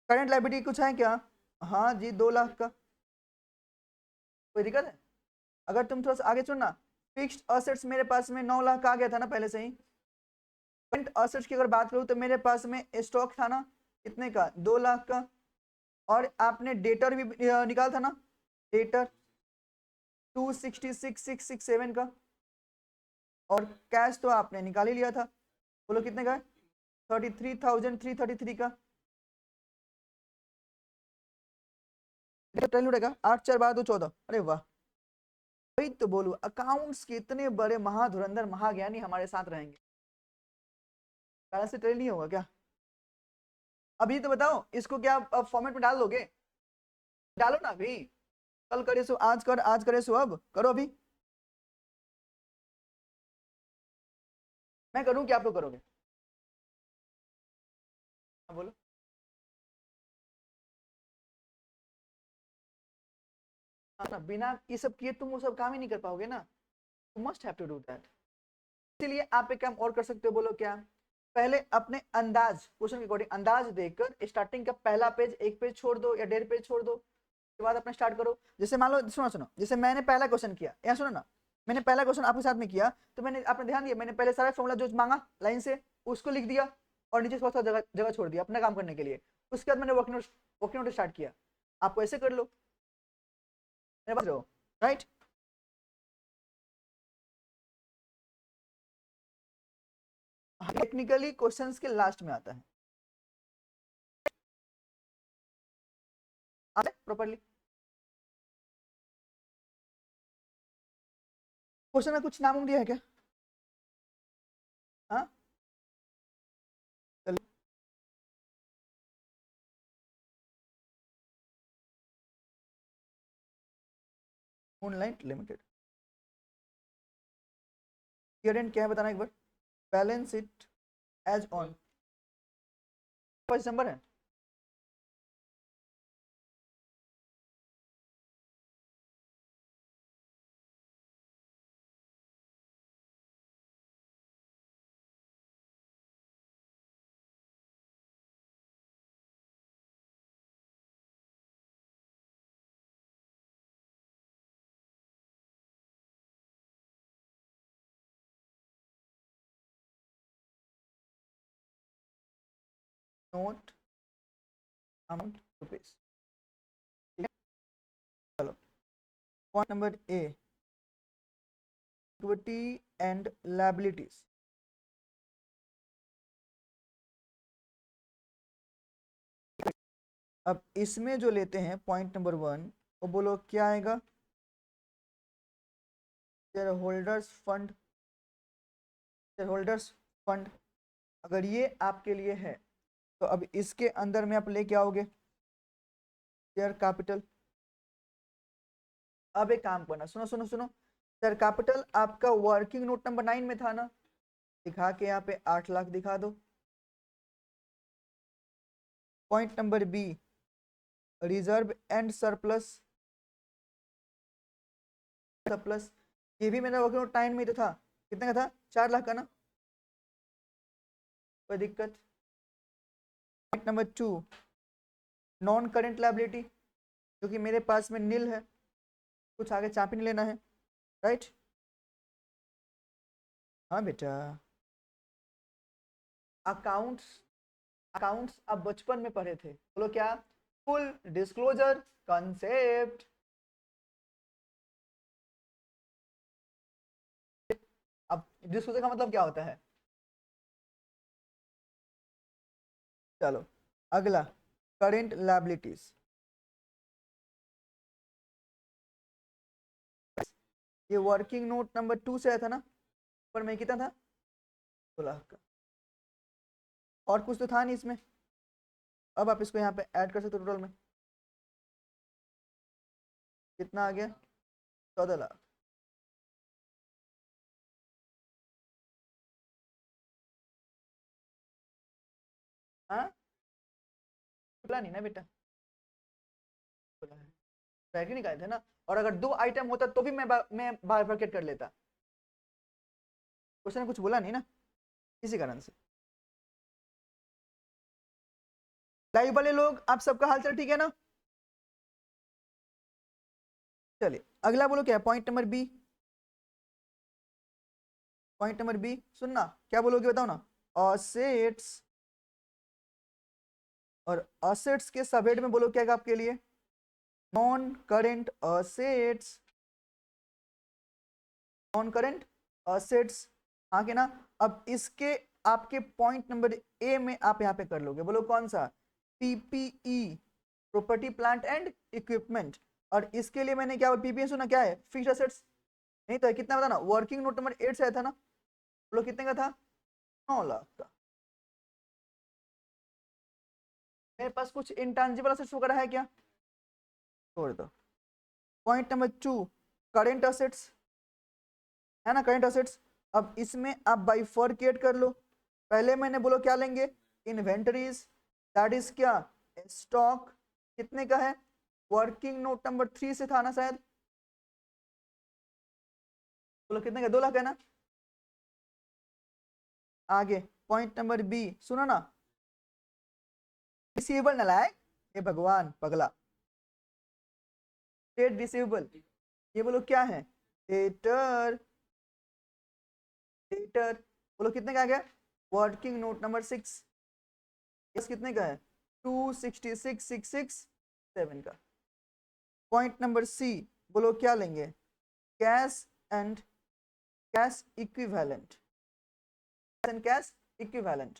करंट लाइबिलिटी कुछ है क्या, हाँ जी 2 लाख का, कोई दिक्कत है। अगर तुम थोड़ा सा आगे चुनना, फिक्स्ड असेट्स मेरे पास में 9 लाख का आ गया था ना पहले से ही। करंट असेट्स की अगर बात करूँ तो मेरे पास में स्टॉक था ना कितने का 2 लाख का, और आपने डेटर भी निकाला था ना, डेटर 266,667 का, और कैश तो आपने निकाल ही लिया था, बोलो कितने का, 33,333 का। उड़ेगा 8 4 12 2 14, अरे वाह, वही तो बोलू, अकाउंट्स के इतने बड़े महाधुरंधर महाज्ञानी हमारे साथ रहेंगे, बैलेंस शीट नहीं होगा क्या। अभी तो बताओ इसको क्या फॉर्मेट में डाल दोगे, डालो ना अभी, कल करे सो आज कर, आज करे सो अब करो अभी, मैं करूं क्या आप लोग करोगे, हाँ, बोलो। हाँ ना, बिना ये सब किए तुम वो सब काम ही नहीं कर पाओगे ना, you must have to do that. इसीलिए आप एक काम और कर सकते हो, बोलो क्या, पहले अपने अंदाज क्वेश्चन के अकॉर्डिंग अंदाज देकर स्टार्टिंग का पहला पेज एक पेज छोड़ दो या 1.5 पेज छोड़ दो, उसके बाद अपना स्टार्ट करो। जैसे मान लो सुनो सुनो, जैसे मैंने पहला क्वेश्चन किया, यहाँ सुनो ना, मैंने पहला क्वेश्चन आपके साथ में किया, तो मैंने आपने ध्यान दिया, मैंने पहले सारा फॉर्मूला जो मांगा लाइन से उसको लिख दिया, और नीचे थोड़ा सा जगह जगह छोड़ दिया अपना काम करने के लिए। उसके बाद मैंने वर्किंग नोट स्टार्ट किया, आपको ऐसे कर लो, मेरे पास रहो राइट। टेक्निकली क्वेश्चंस के लास्ट में आता है प्रॉपरली, क्वेश्चन में कुछ नाम दिया है क्या, हाँ चलिए, मूनलाइट लिमिटेड, ईयर एंड क्या है बताना एक बार, balance it as on December है। Note amount rupees. चलो point number A, equity and liabilities. अब इसमें जो लेते हैं पॉइंट नंबर 1, वो बोलो क्या आएगा? Share holders fund. Share holders fund अगर ये आपके लिए है तो अब इसके अंदर में आप लेके आओगे शेयर कैपिटल। अब एक काम करना, सुनो सुनो सुनो, शेयर कैपिटल आपका वर्किंग नोट नंबर 9 में था ना, दिखा के यहाँ पे 8 लाख दिखा दो। Point number B, reserve and surplus. Surplus ये भी मेरा वर्किंग नोट 9 में तो था, कितने का था? 4 लाख का ना, कोई दिक्कत? Point number 2, non current liability, जो कि मेरे पास में नील है, कुछ आगे चापी नहीं लेना है, राइट? हाँ बेटा। अकाउंट्स, अकाउंट्स आप बचपन में पढ़े थे, बोलो क्या? Full disclosure concept. अब डिस्क्लोजर का मतलब क्या होता है? चलो अगला, करेंट लायबिलिटीज। ये वर्किंग नोट नंबर 2 से आया था ना, पर मैं कितना था? 16 का। और कुछ तो था नहीं इसमें। अब आप इसको यहाँ पे ऐड कर सकते हो, टोटल में कितना आ गया? 14 लाख। हाँ खुला नहीं ना बेटा, खुला है, ब्रैकेट निकाले थे ना। और अगर 2 आइटम होता तो भी मैं बाइफरकेट कर लेता। क्वेश्चन ने कुछ बोला नहीं ना, इसी कारण से। लाइव वाले लोग आप सबका हालचाल ठीक है ना? चलिए अगला बोलो क्या है? Point number B. Point number B सुनना, क्या बोलोगे बताओ ना? असेट्स, और असेट्स के सबहेड में बोलो क्या है आपके लिए? Non current assets. Non current assets, हाँ के ना? अब इसके आपके पॉइंट नंबर ए में आप यहाँ पे कर लोगे, बोलो कौन सा? PPE, property plant and equipment. और इसके लिए मैंने क्या पीपीई सुना, क्या है? Fixed assets. नहीं तो कितना बताना? वर्किंग नोट नंबर 8 से आया था ना, बोलो कितने का था? 9 लाख का। मेरे पास कुछ इंटेंजिबल असेट्स वगैरह है क्या? छोड़ दो। पॉइंट नंबर 2, करेंट असेट्स है ना, करेंट असेट्स। अब इसमें आप बाइफरकेट कर लो। पहले मैंने बोलो क्या लेंगे? इन्वेंटरीज, दैट इज क्या? स्टॉक। कितने का है? वर्किंग नोट नंबर 3 से था ना शायद, बोलो कितने का? 2 लाख है ना? आगे पॉइंट नंबर बी सुनो ना, रिसीवेबल नलायक, ये भगवान पगला, ट्रेड रिसीवेबल, ये बोलो क्या है? डेटर। डेटर बोलो कितने का आ गया? वर्किंग नोट नंबर 6, कितने का है? 266,667 का। पॉइंट नंबर सी बोलो क्या लेंगे? Cash and cash equivalent. Cash and cash equivalent.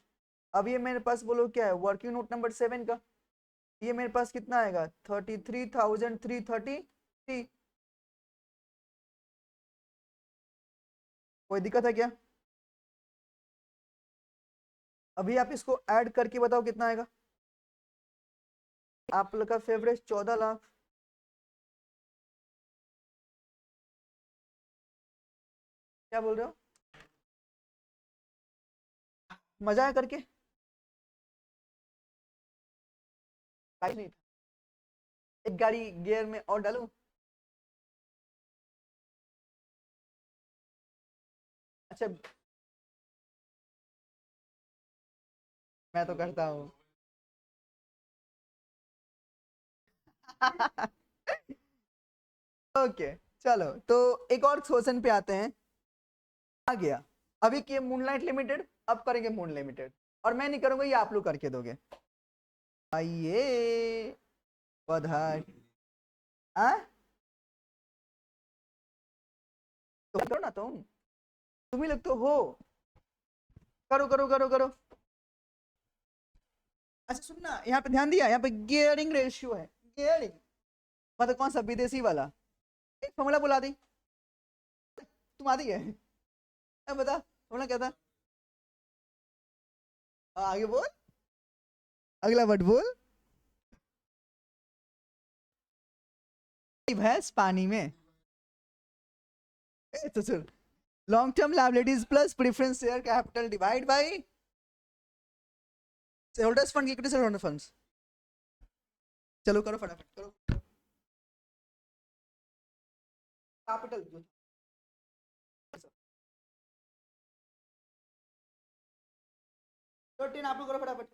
अब ये मेरे पास बोलो क्या है? वर्किंग नोट नंबर 7 का। ये मेरे पास कितना आएगा? 33,333। कोई दिक्कत है क्या? अभी आप इसको ऐड करके बताओ कितना आएगा? आप लोग का फेवरेट 14 लाख। क्या बोल रहे हो? मजा है करके? लाइफ नहीं था, एक गाड़ी गियर में और डालूं? अच्छा मैं तो करता हूँ। ओके चलो, तो एक और क्वेश्चन पे आते हैं। आ गया अभी की मूनलाइट लिमिटेड, अब करेंगे मून लिमिटेड। और मैं नहीं करूंगा, ये आप लोग करके दोगे। आइए बधाई। हाँ तो करो ना, तुम ही लोग तो हो। करो करो करो करो। अच्छा सुनना, यहाँ पे ध्यान दिया, यहाँ पे गियरिंग रेशियो है। गियरिंग मतलब कौन सा, विदेशी वाला। एक फॉर्मूला बुला दी, तुम आती है। अब बता फॉर्मूला क्या था। आगे बोल, अगला वर्ड बोल। भैंस पानी में। तो सुन, long term liabilities plus preference share capital divide by shareholders fund, equity shareholder funds. चलो करो फटाफट करो। कैपिटल जो तो 10 आप लोग करो फटाफट।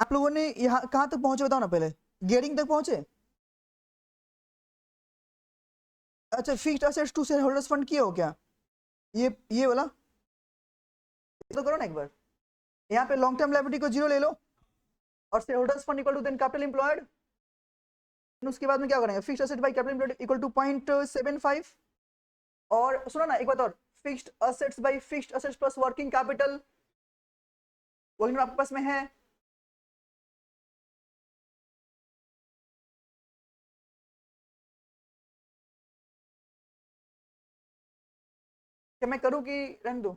आप लोगों ने यहाँ कहाँ तक पहुंचे बताओ ना पहले, गेयरिंग तक पहुंचे? अच्छा, fixed assets to share holders fund किए हो क्या? ये वाला तो करो ना एक बार। यहाँ पे लॉन्ग टर्म लायबिलिटी को जीरो ले लो और share holders fund equal to then capital employed. उसके बाद में क्या करेंगे, fixed asset by capital employed equal to 0.75। और सुनो ना एक बात और, fixed assets by fixed assets plus working capital, working आपके पास में है। क्या मैं करूं कि रहने दूं?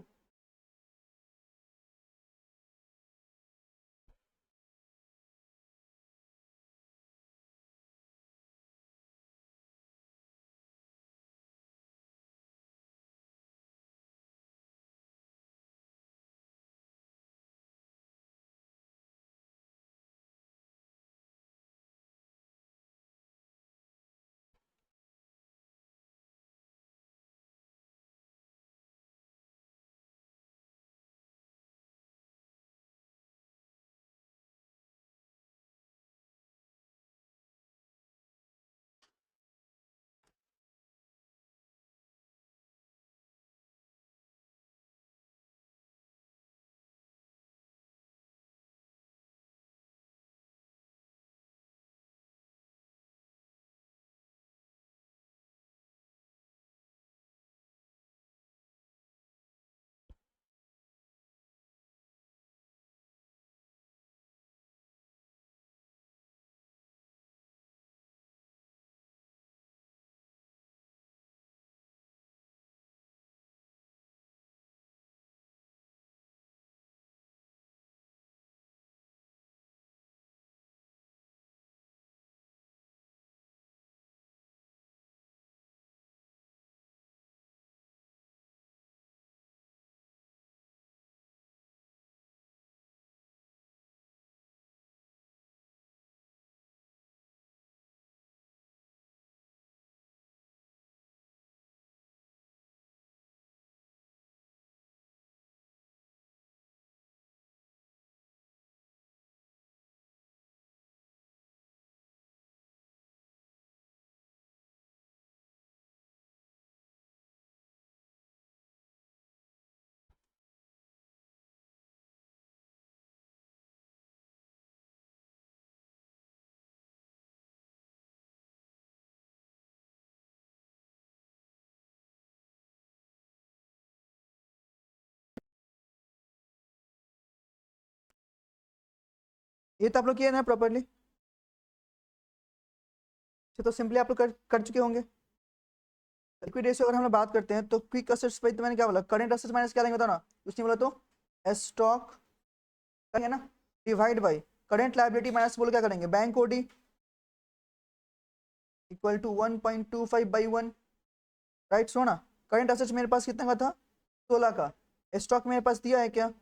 ये तो आप लोग किए ना प्रॉपरली, तो सिंपली आप लोग कर चुके होंगे। लिक्विड रेशियो अगर हम लोग बात करते हैं तो क्विक असेट्स पे तो मैंने क्या बोला, करंट असेट्स माइनस क्या लेंगे बताओ ना, कुछ नहीं बोला तो स्टॉक है ना, divide by current liability minus बोलो क्या करेंगे, bank OD equal to 1.25/1। Right, so ना करंट असेट्स मेरे पास कितना का था, 16 का। स्टॉक मेरे पास दिया है क्या,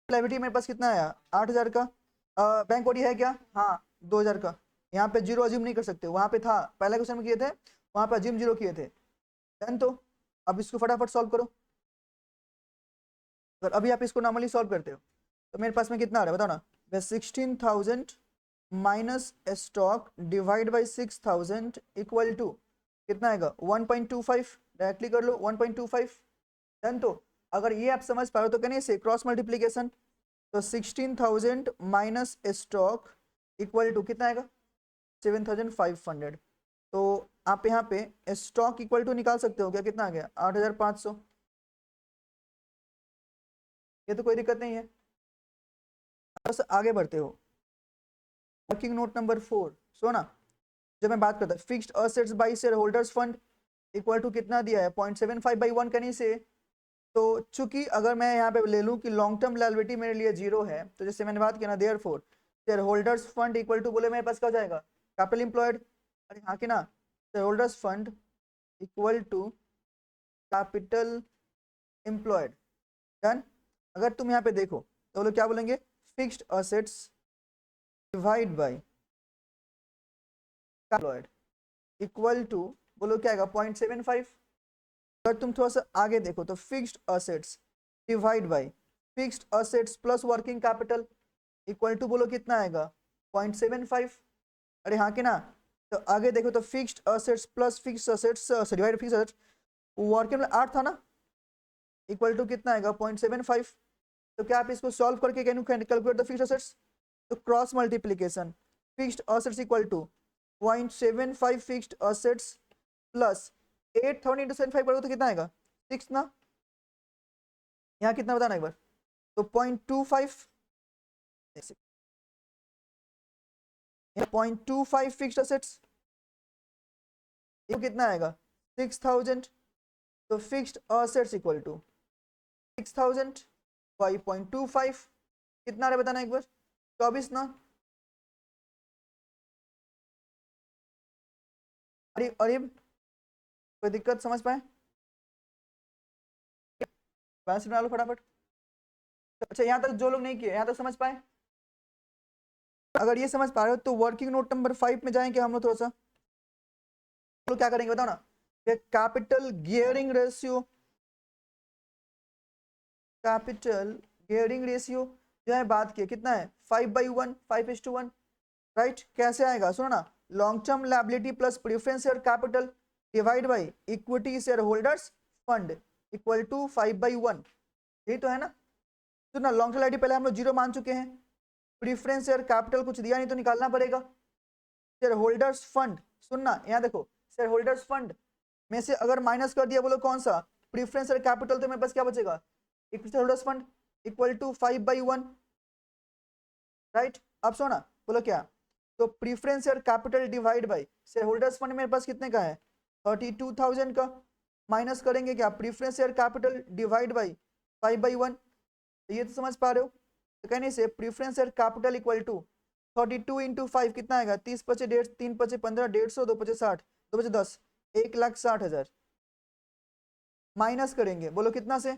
लायबिलिटी मेरे पास कितना है, 8,000 का। बैंक ओडी है क्या, हाँ 2,000 का। यहाँ पे जीरो अज्यूम नहीं कर सकते, वहां पे था पहले क्वेश्चन में किए थे, वहां पे अज्यूम जीरो किए थे। देन तो अब इसको फटाफट सॉल्व करो। अगर अभी आप इसको नॉर्मली सॉल्व करते हो तो मेरे पास में कितना आ रहा है बताओ ना, 16,000 minus stock divide by 6,000 equal to कितना आएगा, 1.25। डायरेक्टली कर लो 1.25। डन। तो अगर ये आप समझ पाओ तो कहने से क्रॉस मल्टीप्लीकेशन, तो 16,000 माइनस स्टॉक इक्वल टू कितना आएगा, 7,500। तो आप यहाँ पे स्टॉक इक्वल टू निकाल सकते हो क्या, कितना आ गया 8,500। ये तो कोई दिक्कत नहीं है। बस आगे बढ़ते हो, वर्किंग नोट नंबर 4। सो ना जब मैं बात करता हूँ fixed assets by share holders fund equal to कितना दिया है, 0.75/1 कहीं से। तो चूंकि अगर मैं यहाँ पे ले लूँ कि लॉन्ग टर्म लायबिलिटी मेरे लिए जीरो है, तो जैसे मैंने बात किया ना, therefore share holders fund equal to बोले मेरे पास क्या हो जाएगा, कैपिटल एम्प्लॉयड। अरे हाँ कि ना, share holders fund equal to capital employed. Done. अगर तुम यहाँ पे देखो तो लोग क्या बोलेंगे, fixed assets divide by employed equal to बोलो क्या आएगा, 0.75। अगर तुम थोड़ा सा आगे देखो तो fixed assets divide by fixed assets plus working capital equal to बोलो कितना आएगा 0.75। अरे हाँ कि ना। तो आगे देखो तो fixed assets plus fixed assets divide fixed assets working 8 था ना, इक्वल टू कितना आएगा 0.75। तो क्या आप इसको सॉल्व करके can you calculate the fixed assets. तो cross multiplication fixed assets equal to 0.75 fixed assets plus 8,000 into 75 करोगे तो कितना आएगा 6 ना। यहाँ कितना बताना एक बार। तो 0.25 0.25 फिक्स्ड असेट्स ये कितना आएगा 6,000। तो fixed assets equal to 6,000 by 0.25 कितना आ रहा है बताना एक बार 24 ना। अरे अरे कोई दिक्कत समझ पाए बैलेंस बना लो फटाफट। अच्छा यहाँ तक जो लोग नहीं किए यहाँ तक समझ पाए। अगर ये समझ पा रहे हो तो वर्किंग नोट नंबर 5 में जाएंगे हम लोग थोड़ा सा। तो क्या करेंगे बताओ ना। Capital gearing ratio, capital gearing ratio जो है बात की कितना है 5/1 5:1 राइट। कैसे आएगा सुनो ना। Long term liability plus preference share capital divide by equity share holders fund equal to 5/1। यही तो है ना। सुनो ना लॉन्ग टर्म लायबिलिटी पहले हम लोग 0 मान चुके हैं, प्रेफरेंस शेयर कैपिटल कुछ दिया नहीं तो निकालना पड़ेगा। शेयर होल्डर्स फंड सुनना यहाँ देखो शेयर होल्डर्स फंड में से अगर माइनस कर दिया बोलो कौन सा प्रेफरेंस शेयर कैपिटल तो मेरे पास क्या बचेगा equity share holders fund equal to 5/1 right. अब सुनो ना बोलो क्या। तो preference share capital divide by share holders fund मेरे पास कितने का है 32,000 का। माइनस करेंगे क्या preference share capital divide bye 5/1। ये तो समझ पा रहे हो। तो कहने से preference share capital equal to 32 into 5 कितना आएगा 30 पचे 1.5 3 पचे 15 150 2 पचे 60 2 पचे 10 1,60,000 माइनस करेंगे बोलो कितना से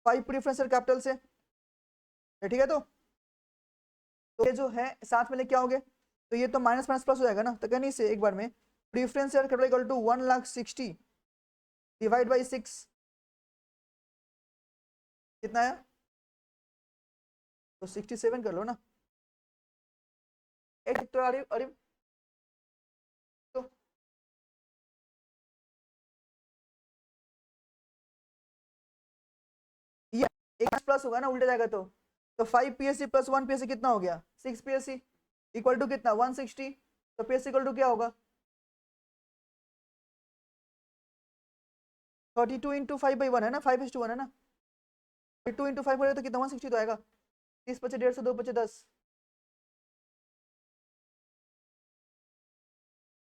5 प्रीफरेंस शेयर कैपिटल से। ठीक है। तो ये जो है साथ में लेके आओगे तो ये तो माइनस माइनस प्लस हो जाएगा ना। तो कहने से एक बार में preference share capital equal to 1,60,000 divide by 6 कितना है तो 67 कर लो ना। एक तो अरे अरे तो ये एक प्लस होगा ना उल्टा जाएगा तो 5 पीएससी प्लस 1 पीएससी कितना हो गया 6 पीएससी इक्वल टू कितना 160। तो पीएससी इक्वल टू क्या होगा 32 इंटू 5/1 है ना 5:1 है ना। 2 इंटू 5 तो कितना 160 तो आएगा 30 पचे 150 2 पचे 10।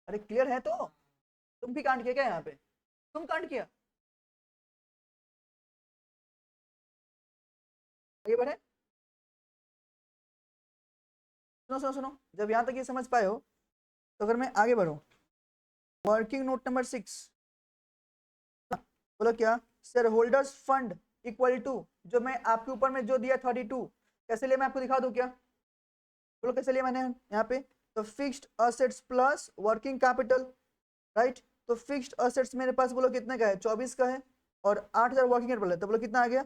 अरे क्लियर है तो तुम भी कांड किया क्या यहाँ पे तुम कांड किया आगे बढ़े। सुनो सुनो सुनो जब यहाँ तक ये समझ पाए हो तो अगर मैं आगे बढ़ूं वर्किंग नोट नंबर 6 बोलो क्या share holders fund equal to जो मैं आपके ऊपर में जो दिया 32 कैसे लिए मैं आपको दिखा दूं क्या। बोलो कैसे लिए मैंने यहाँ पे। तो fixed assets plus working capital right. तो फिक्स्ड असेट्स मेरे पास बोलो कितने का है 24 का है और 8,000 वर्किंग कैपिटल है तो बोलो कितना आ गया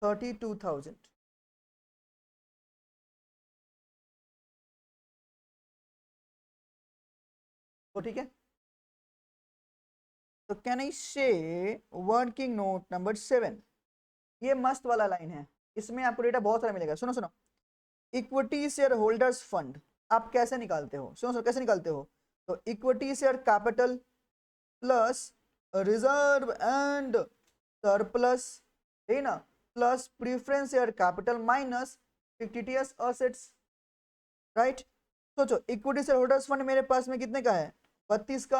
32,000। तो ठीक है। तो कैन आई से वर्किंग नोट नंबर 7 ये मस्त वाला लाइन है इसमें आपको डेटा बहुत सारा मिलेगा। सुनो सुनो इक्विटी शेयर होल्डर्स फंड आप कैसे निकालते हो सुनो सुनो कैसे निकालते हो। तो equity share capital plus reserve and surplus है ना plus preference share capital minus fictitious assets right. सोचो इक्विटी शेयर होल्डर्स फंड मेरे पास में कितने का है 32 का।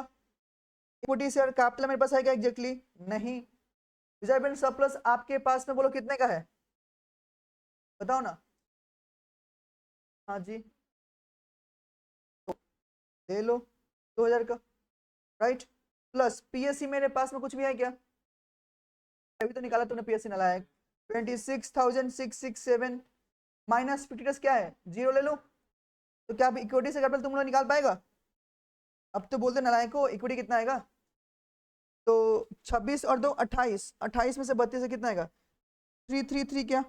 इक्विटी शेयर कैपिटल मेरे पास है क्या एग्जैक्टली नहीं। रिजर्व एंड सरप्लस आपके पास में बोलो कितने का है बताओ ना। हाँ जी तो ले लो 2,000 का राइट। प्लस पीएससी मेरे पास में कुछ भी है क्या अभी तो निकाला तुमने पीएससी नालायक 26,667 माइनस फिफ्टी क्या है 0 ले लो। तो क्या इक्विटी से कैपिटल तुम लोग निकाल पाएगा। अब तो बोलते नालायक को इक्विटी कितना आएगा। तो 26 और 2 28 28 में से 32 से कितना आएगा 333 क्या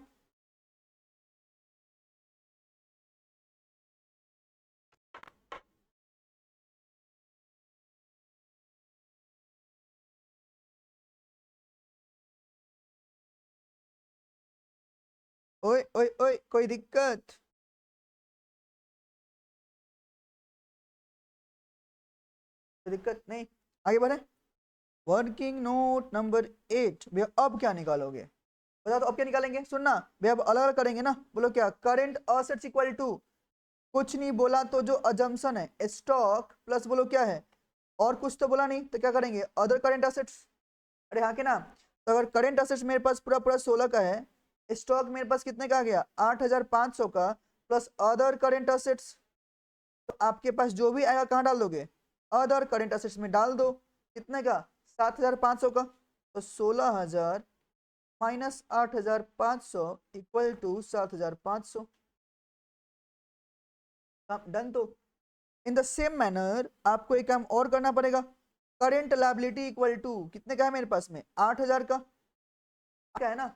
ओए ओए ओए, कोई दिक्कत? कोई दिक्कत नहीं, आगे बढ़े। वर्किंग नोट नंबर 8 भैया, अब क्या निकालोगे? बता दो अब क्या निकालेंगे। सुनना भैया, अब अलग अलग करेंगे ना। बोलो क्या? करंट असेट्स इक्वल टू, कुछ नहीं बोला तो जो अजम्पशन है स्टॉक प्लस बोलो क्या है, और कुछ तो बोला नहीं तो क्या करेंगे? Other current assets. अरे हाँ के ना। तो अगर करंट असेट्स मेरे पास पूरा पूरा 16 का है, स्टॉक मेरे पास कितने का आ गया? 8500 का, प्लस अदर करंट असेट्स, तो आपके पास जो भी आएगा कहाँ डाल दोगे? अदर करंट असेट्स में डाल दो। कितने का? 7500 का। तो 16000 माइनस 8500 इक्वल टू 7500। डन। तो इन द सेम मैनर आपको एक काम और करना पड़ेगा। करेंट लायबिलिटी इक्वल टू कितने का है मेरे पास में? 8000 का। क्या है ना।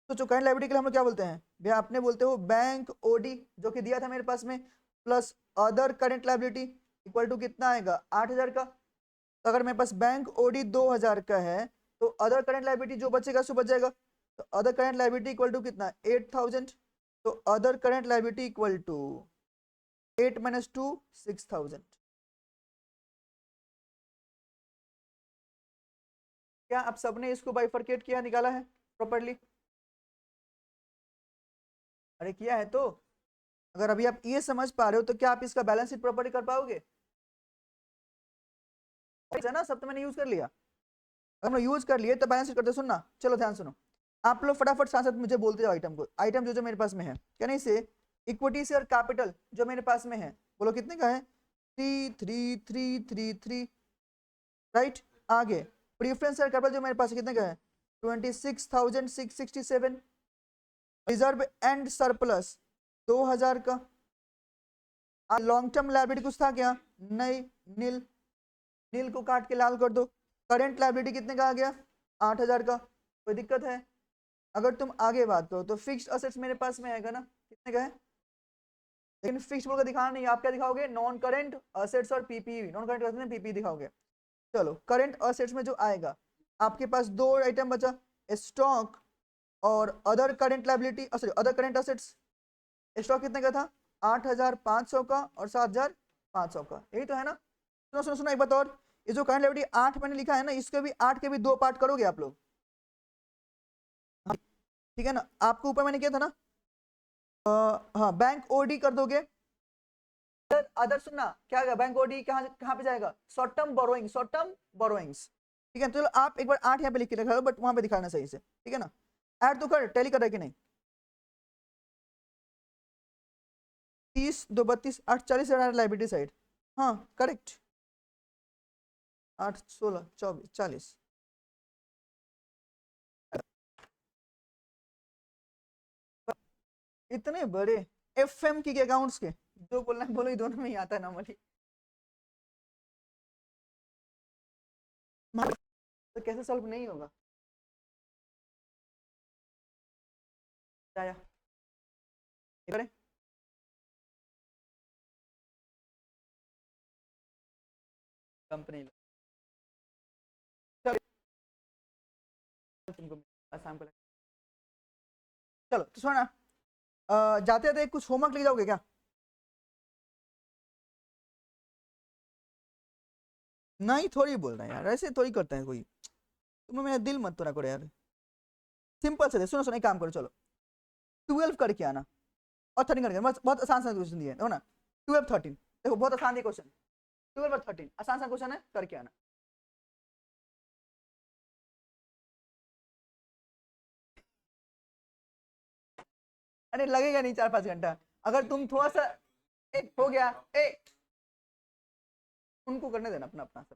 तो जो करंट लायबिलिटी के लिए हम लोग क्या बोलते हैं भैया? आपने बोलते हो बैंक ओडी जो कि दिया था मेरे पास में, plus other current liability equal to कितना आएगा? 8000 का। तो अगर मेरे पास बैंक ओडी 2000 का है, तो अदर करंट लायबिलिटी जो बचेगा सो बच जाएगा। तो other current liability equal to कितना? 8000। तो other current liability equal to 8 minus 2 6000। क्या आप सबने इसको बाइफरकेट किया, निकाला है प्रॉपर्ली? अरे किया है तो। अगर अभी आप ये समझ पा रहे हो तो क्या आप इसका बैलेंस शीट प्रॉपर्ली कर पाओगे? है ना, सब तो मैंने यूज कर लिया। अगर मैं यूज कर लिए तो बैलेंस शीट करते। सुनना, चलो ध्यान सुनो। आप लोग फटाफट साथ साथ मुझे बोलते जाओ आइटम को। आइटम जो जो मेरे पास में है क्या नहीं से, इक्विटी से और कैपिटल जो मेरे पास में है, बोलो कितने का है? 3333, राइट। आगे प्रीफरेंस और कैपिटल जो मेरे पास है कितने का है? 26667। रिजर्व एंड सरप्लस 2000 का। लॉन्ग टर्म लायबिलिटी कुछ था क्या? नहीं, नील। नील को काट के लाल कर दो। करंट लायबिलिटी कितने का आ गया? 8000 का। कोई दिक्कत है? अगर तुम आगे बात करो तो फिक्स्ड असेट्स मेरे पास में आएगा ना, कितने का है? लेकिन फिक्स्ड बोल कर दिखाना नहीं, आप क्या दिखाओगे? नॉन करंट असेट्स और पीपी। नॉन करंट असेट्स में पीपी दिखाओगे। चलो, करंट असेट्स में जो आएगा, आपके पास दो आइटम बचा, स्टॉक और other current liability, sorry other current assets. Stock कितने का था? 8500 का और 7500 का, यही तो है ना। सुनो सुनो सुनो एक बात और, ये जो करंट लायबिलिटी 8 मैंने लिखा है ना, इसके भी 8 के भी दो पार्ट करोगे आप लोग, ठीक है ना। आपको ऊपर मैंने किया था ना, हाँ बैंक ओडी कर दोगे। अदर सुनना क्या आएगा? बैंक ओडी कहाँ कहाँ पे जाएगा? Short term borrowing, short term borrowings. ठीक है, चलो आप एक बार 8 यहाँ पे लिख के रखा, बट वहां पे दिखाना सही से, ठीक है ना। ऐड तो कर, टैली कर रहा है कि नहीं? 30 2 32 8 40 लाइबिलिटी साइड, हाँ करेक्ट। 8 16 24 40। इतने बड़े एफएम की अकाउंट्स के, जो बोलना है बोलो, ये दोनों में ही आता है नॉर्मली। तो कैसे सॉल्व नहीं होगा? आया करें। कंपनी तुमको आसाम को। चलो तो सुना, जाते जाते कुछ होमवर्क ले जाओगे क्या? नहीं थोड़ी बोल रहे हैं यार, ऐसे थोड़ी करते हैं कोई। तुम मेरा दिल मत तोड़ा करो यार। सिंपल से सुनो सुनो, एक काम करो, चलो 12 करके आना और 13 करके, बस बहुत आसान सा क्वेश्चन दिया है ना। 12 13 देखो, बहुत आसान है क्वेश्चन। 12 और 13 आसान सा क्वेश्चन है, करके आना। अरे लगेगा नहीं 4 5 घंटा, अगर तुम थोड़ा सा। एक हो गया, एक उनको करने देना अपना अपना सब।